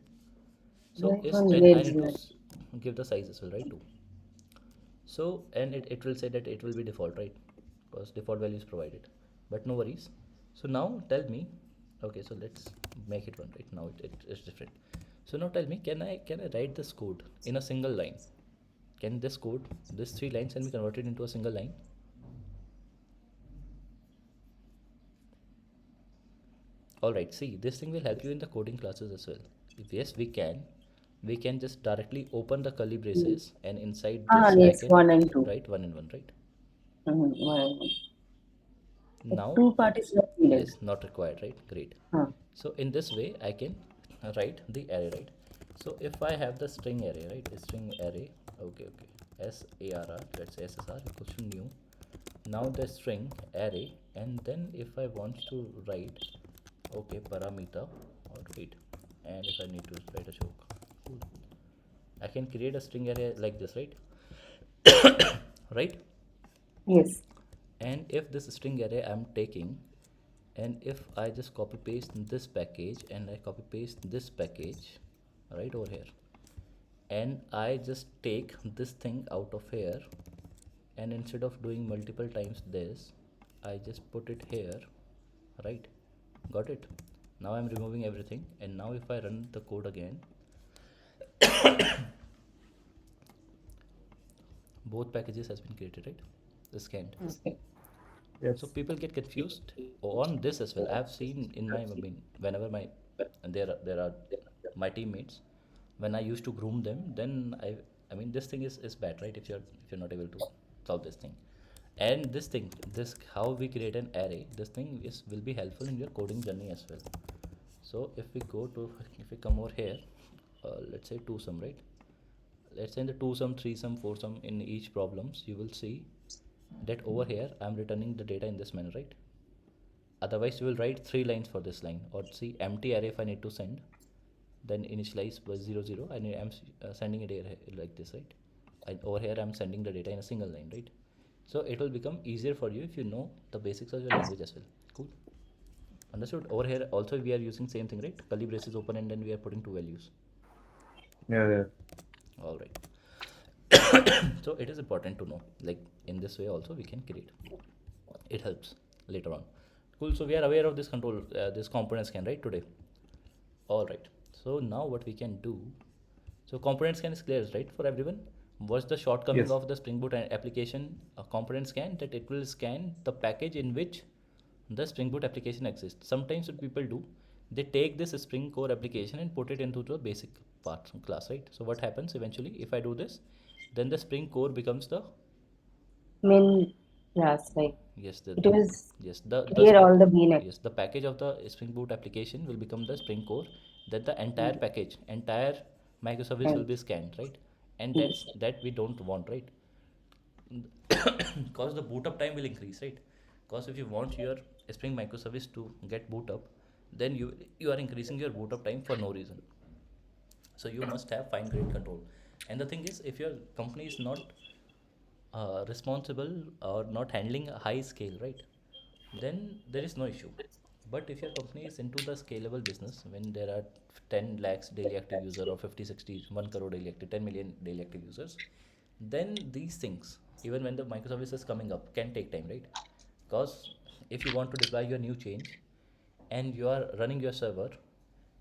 So That is one and where I is need to that? give the size as well, right? 2. So and it will say that it will be default, right? Because default value is provided, but no worries. So now tell me, okay, so let's make it one, right? Now it's different. So now tell me, can I write this code in a single line? Can this code, this 3 lines, can be converted into a single line? All right, see, this thing will help you in the coding classes as well. If yes, we can just directly open the curly Hmm. braces, and inside Ah, this I yes, can one and two. write 1 and 1, right? Mm-hmm. One and one. The Now, two part is not needed. yes, not required, right? Great. Huh. So in this way, I can write the array, right? So if I have the string array, right? String array, okay, okay. SARR, let's say SSR equals to new. Now the string array, and then if I want to write, okay, paramita, or wait, and if I need to write a choke, cool. I can create a string array like this, right? Right? Yes. And if this string array I'm taking, and if I just copy paste this package and I copy paste this package right over here, and I just take this thing out of here, and instead of doing multiple times this, I just put it here, right? Got it? Now I'm removing everything, and now if I run the code again, both packages has been created, right? Scanned. Okay. Yes. So people get confused on this as well. I've seen in my, I mean, whenever my, and there are my teammates, when I used to groom them, then I mean, this thing is bad, right? If you're not able to solve this thing, and this thing, this how we create an array, this thing is will be helpful in your coding journey as well. So if we come over here, let's say two sum, right? Let's say in the two sum, three sum, four sum, in each problems, you will see that over here I'm returning the data in this manner, right? Otherwise you will write 3 lines for this line, or see empty array if I need to send, then initialize by 0 0, and I'm sending it here like this, right? Over here I'm sending the data in a single line, right? So it will become easier for you if you know the basics of your language as well. Cool. Understood? Over here also we are using same thing, right? Curly braces open, and then we are putting two values. Yeah, yeah. All right. So it is important to know, like in this way also we can create, it helps later on. Cool. So we are aware of this control, this component scan, right, today? All right. So now what we can do, so component scan is clear, right, for everyone? What's the shortcoming Yes. of the Spring Boot application component scan? That it will scan the package in which the Spring Boot application exists. Sometimes what people do, they take this Spring Core application and put it into the basic part class, right? So what happens eventually if I do this, then the Spring Core becomes the, Main class, like yes, it was yes, clear all the VNet. yes, the package of the Spring Boot application will become the Spring Core. Then the entire package, entire microservice will And be scanned, right? And yes. that we don't want, right? Because the boot up time will increase, right? Because if you want your Spring microservice to get boot up, then you are increasing your boot up time for no reason. So you must have fine grained control. And the thing is, if your company is not responsible or not handling a high scale, right, then there is no issue. But if your company is into the scalable business, when there are 10 lakhs daily active user, or 50 60 1 crore daily active, 10 million daily active users, then these things, even when the microservice is coming up, can take time, right? Because if you want to deploy your new change and you are running your server,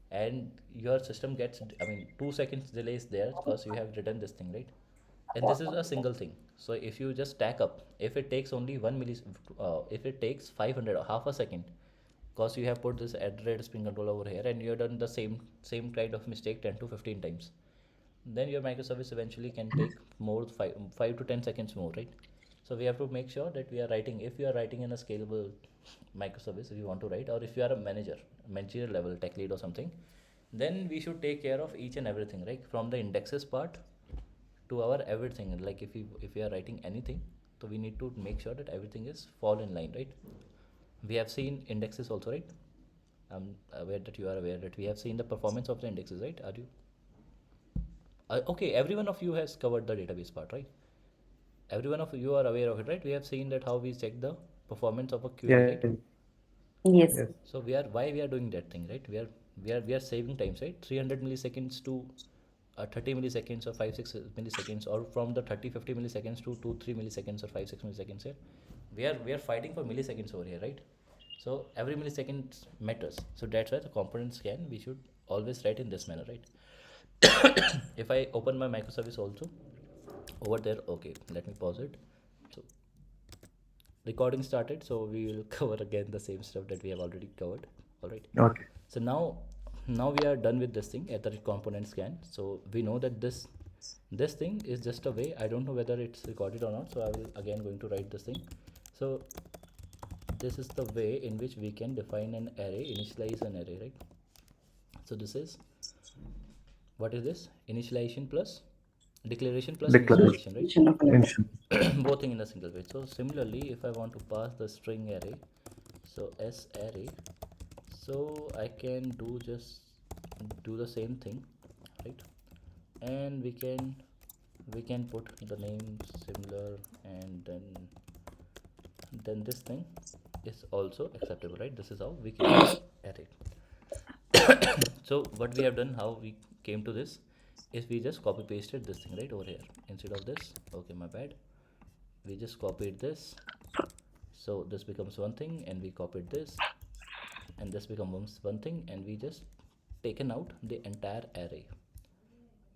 and your system gets, I mean, 2 seconds delay is there because you have written this thing, right? And this is a single thing. So if you just stack up, if it takes only 1 milli, if it takes 500 or half a second, because you have put this add spring control over here, and you have done the same kind of mistake 10 to 15 times, then your microservice eventually can take more 5 to 10 seconds more, right? So we have to make sure that we are writing, if you are writing in a scalable microservice, if you want to write, or if you are a managerial level tech lead or something, then we should take care of each and everything, right? From the indexes part to our everything. Like if we are writing anything, so we need to make sure that everything is fall in line, right? We have seen indexes also, right? I'm aware that you are aware that we have seen the performance of the indexes, right? Are you okay? Every one of you has covered the database part, right? Every one of you are aware of it, right? We have seen that how we check the performance of a query, Yeah. right? Yes. Yes. So why we are doing that thing, right? We are saving times, right? 300 milliseconds to 30 milliseconds, or 5 6 milliseconds, or from the 30 50 milliseconds to 2 3 milliseconds, or 5 6 milliseconds here. We are fighting for milliseconds over here, right? So every millisecond matters. So that's why the component scan we should always write in this manner, right? If I open my microservice also over there, okay, let me pause it. So recording started, so we will cover again the same stuff that we have already covered. All right. Okay. So now we are done with this thing at the component scan. So we know that this thing is just a way. I don't know whether it's recorded or not, so I will again going to write this thing. So this is the way in which we can define an array, initialize an array, right? So this is, what is this? Initialization plus declaration plus Declaration. initialization, right? Definition of an array. Mention. Both thing in a single page. So similarly, if I want to pass the string array, so s array, so I can do the same thing, right? and we can put the name similar, and then this thing is also acceptable, right? This is how we create the array. So what we have done, how we came to this, is we just copy pasted this thing right over here instead of this. Okay, my bad. We just copied this, so this becomes one thing, and we copied this, and this becomes one thing, and we just taken out the entire array.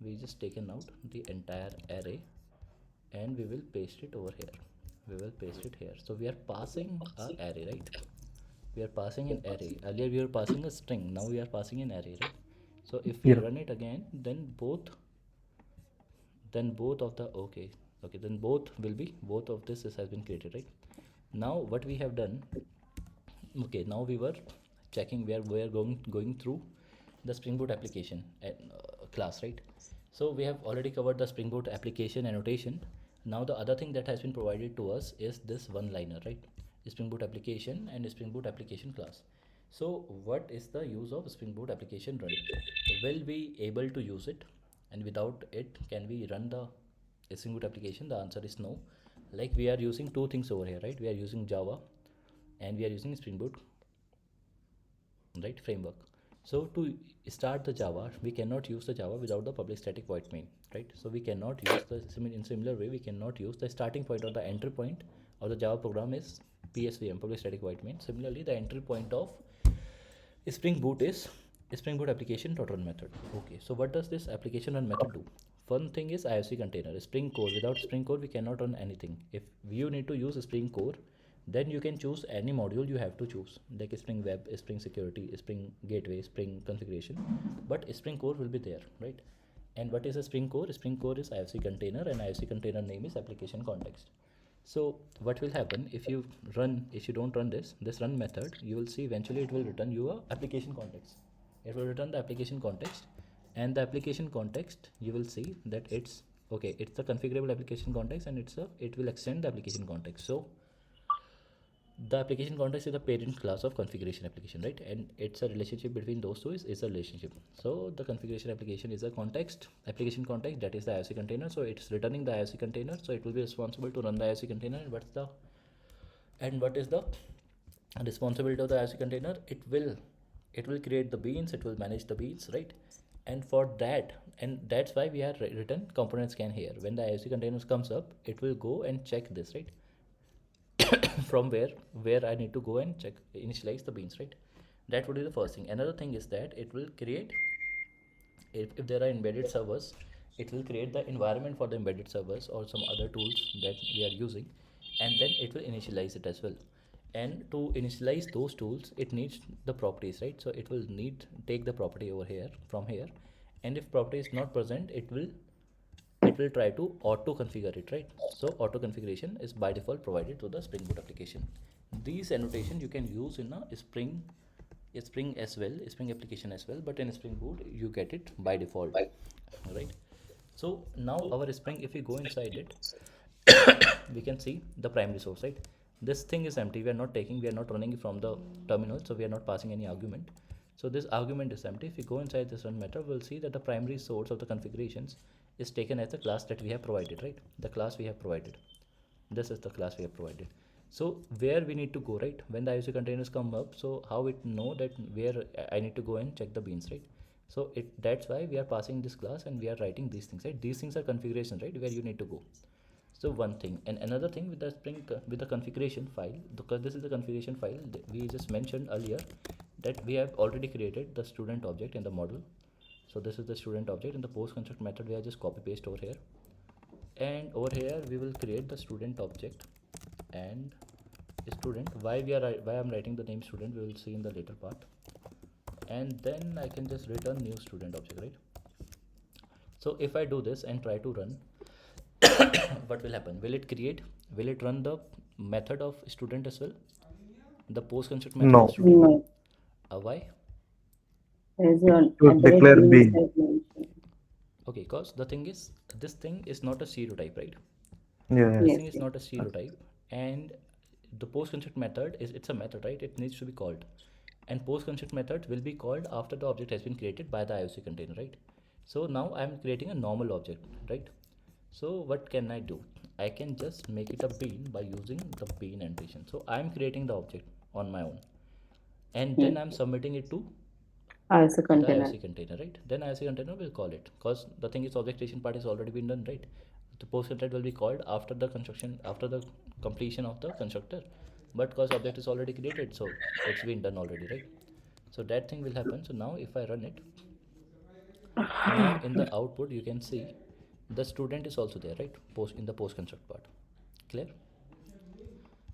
We just taken out the entire array, and we will paste it over here. We will paste it here. So we are passing a array, right? We are passing an array. Earlier we were passing a string, now we are passing an array, right? So if we Yeah. run it again, then both of the okay, then both will be, both of this has been created, right? Now what we have done, okay, now we were checking, we are going through the Spring Boot application class, right? So we have already covered the Spring Boot application annotation. Now the other thing that has been provided to us is this one liner, right? Spring Boot application and Spring Boot application class. So what is the use of Spring Boot application run? Will we able to use it, and without it can we run the Spring Boot application? The answer is no. Like, we are using two things over here, right? We are using Java and we are using Spring Boot, right, framework. So to start the Java, we cannot use the Java without the public static void main, right? So we cannot use the in similar way, we cannot use the starting point or the entry point of the Java program is PSVM, public static void main. Similarly, the entry point of Spring Boot is Spring Boot application.run method. Okay, so what does this application run method do? One thing is IOC container, Spring Core. Without Spring Core, we cannot run anything. If you need to use Spring Core, then you can choose any module you have to choose, like Spring Web, Spring Security, Spring Gateway, Spring Configuration, but Spring Core will be there, right? And what is a Spring Core? Spring Core is IOC container, and IOC container name is application context. So what will happen if you don't run this run method, you will see eventually it will return you a application context. It will return the application context, and the application context, you will see that it's okay, it's the configurable application context, and it will extend the application context. So the application context is the parent class of configuration application, right? And it's a relationship between those two is a relationship. So the configuration application is a context, application context, that is the IOC container. So it's returning the IOC container, so it will be responsible to run the IOC container. And what is the responsibility of the IOC container? It will create the beans, it will manage the beans, right? And for that, and that's why we are written component scan here. When the IOC container comes up, it will go and check this, right? From where I need to go and check, initialize the beans, right? That would be the first thing. Another thing is that it will create, if there are embedded servers, it will create the environment for the embedded servers or some other tools that we are using, and then it will initialize it as well. And to initialize those tools, it needs the properties, right? So it will need take the property over here from here, and if property is not present, it will try to auto configure it, right? So auto configuration is by default provided to the Spring Boot application. These annotation you can use in a Spring as well, Spring application as well, but in Spring Boot you get it by default, right? So now our Spring, if we go inside it, we can see the primary source, right? This thing is empty, we are not running from the terminal, so we are not passing any argument. So this argument is empty. If we go inside this run method, we'll see that the primary source of the configurations is taken as the class that we have provided, right? The class we have provided. This is the class we have provided. So where we need to go, right? When the IOC containers come up, so how it know that where I need to go and check the beans, right? So that's why we are passing this class and we are writing these things, right? These things are configurations, right? Where you need to go. So one thing, and another thing with the with the configuration file, because this is the configuration file we just mentioned earlier, that we have already created the student object in the model. So this is the student object, and the post construct method we are just copy paste over here, and over here we will create the student object and student. Why I'm writing the name student, we will see in the later part. And then I can just return new student object, right? So if I do this and try to run, what will happen? Will it run the method of student as well, the post construct method No. of student? No, Why? there is an To embedded declare bean B. inside mentioned. Okay, because the thing is, this thing is not a stereotype, right? Yeah. This Yes, thing is yes. not a stereotype, and the post construct method it's a method, right? It needs to be called, and post construct method will be called after the object has been created by the IOC container, right? So now I'm creating a normal object, right? So what can I do? I can just make it a bean by using the bean annotation. So I'm creating the object on my own, and then I'm submitting it to As a the container. IOC container, right? Then IOC container will call it, because the thing is object creation part has already been done, right? The post content will be called after the construction, after the completion of the constructor, but because object is already created, so it's been done already, right? So that thing will happen. So now if I run it, now in the output you can see the student is also there, right? Post in the post construct part. Clear?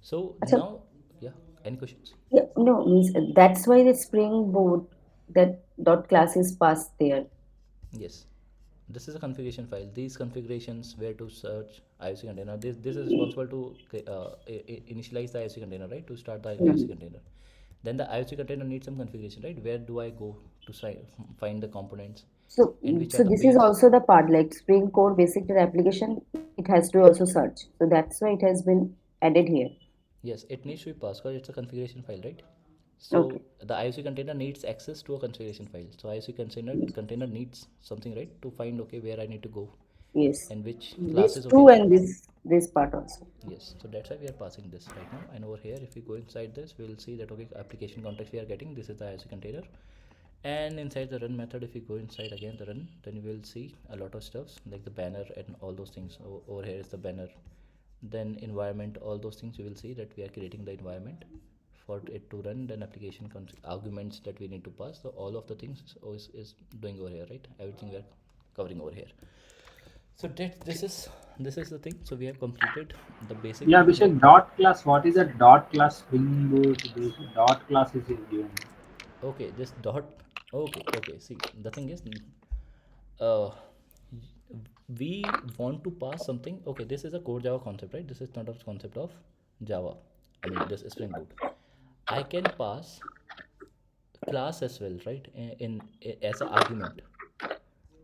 So So, now, yeah, any questions? yeah, no, means that's why the Spring Boot that dot class is passed there. Yes, this is a configuration file. These configurations, where to search IOC container. This is responsible to initialize the IOC container, right? To start the IOC Mhm. container. Then the IOC container needs some configuration, right? Where do I go to find the components, So, and which are so the this is beans? also the part like Spring Core basic data application. It has to also search. So that's why it has been added here. Yes, it needs to be passed because it's a configuration file, right? Okay. So the IOC container needs access to a configuration file. So IOC container needs something, right, to find okay where I need to go Yes. and which class This is okay two there. and this part also. Yes, so that's why we are passing this right now. And over here, if we go inside this, we'll see that okay, application context we are getting. This is the IOC container, and inside the run method, if we go inside again the run, then you will see a lot of stuffs like the banner and all those things. Over here is the banner, then environment, all those things. You will see that we are creating the environment for it to run. Then application arguments that we need to pass. So all of the things is doing over here, right? Everything we are covering over here. So this is the thing. So we have completed the basic Yeah, like. Abhishek, dot class. What is a dot class Spring Boot? This dot class is given. Okay, this dot. Okay. See, the thing is, uh, we want to pass something. Okay, this is a core Java concept, right? This is not a concept of Java. I mean, this is Spring Boot. I can pass class as well, right? As an argument.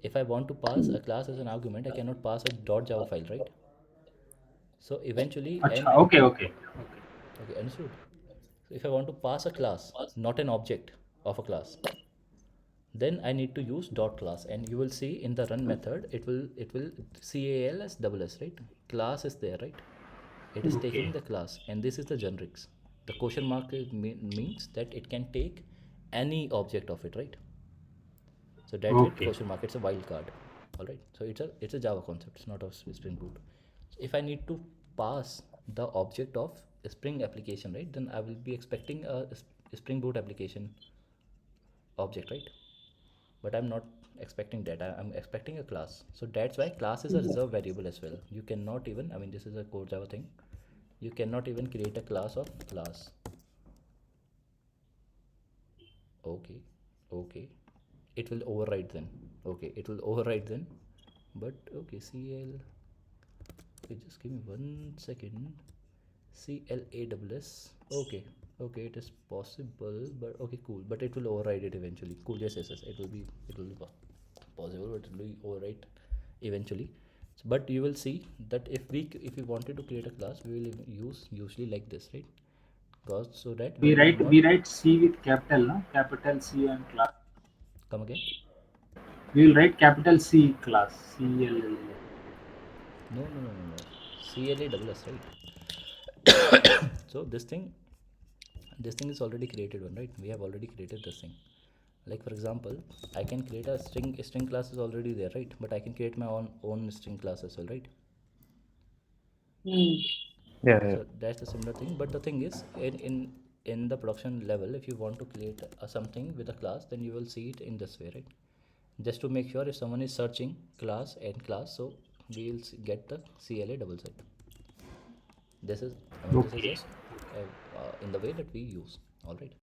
If I want to pass a class as an argument, I cannot pass a .java file, right? So eventually, Acha, okay. okay, understood. So if I want to pass a class, not an object of a class, then I need to use dot class, and you will see in the run method it will cal as double s, right? Class is there, right? It is taking Okay. the class, and this is the generics. The question mark means that it can take any object of it, right? So that's it. Okay. Question mark, it's a wild card. All right, so it's a Java concept, it's not a Spring Boot. So if I need to pass the object of a Spring application, right, then I will be expecting a Spring Boot application object, right? But I'm not expecting that. I'm expecting a class. So that's why class is a reserved variable as well. You cannot even, I mean, this is a core Java thing, you cannot even create a class of class. Okay, okay, it will override then. Okay, it will override then. But okay, cl, okay, just give me 1 second. CLAWS. Okay, okay, it is possible, but okay, cool. But it will override it eventually. Cool, yes. It will be possible, but it will be override eventually. But you will see that if we wanted to create a class, we will use usually like this, right? Because so that We we will write not we write C with capital, no? Capital C and class. come again. We will write capital C class. CLL. No. CLAWS, right? So this thing is already created one, right? We have already created this thing. Like for example, I can create a string class is already there, right? But I can create my own string class as well, right? Hmm. Yeah. So that's the similar thing. But the thing is, in the production level, if you want to create something with a class, then you will see it in this way, right? Just to make sure if someone is searching class and class, so we will get the CLA double set. This is, I mean, this is Okay. just in the way that we use. All right.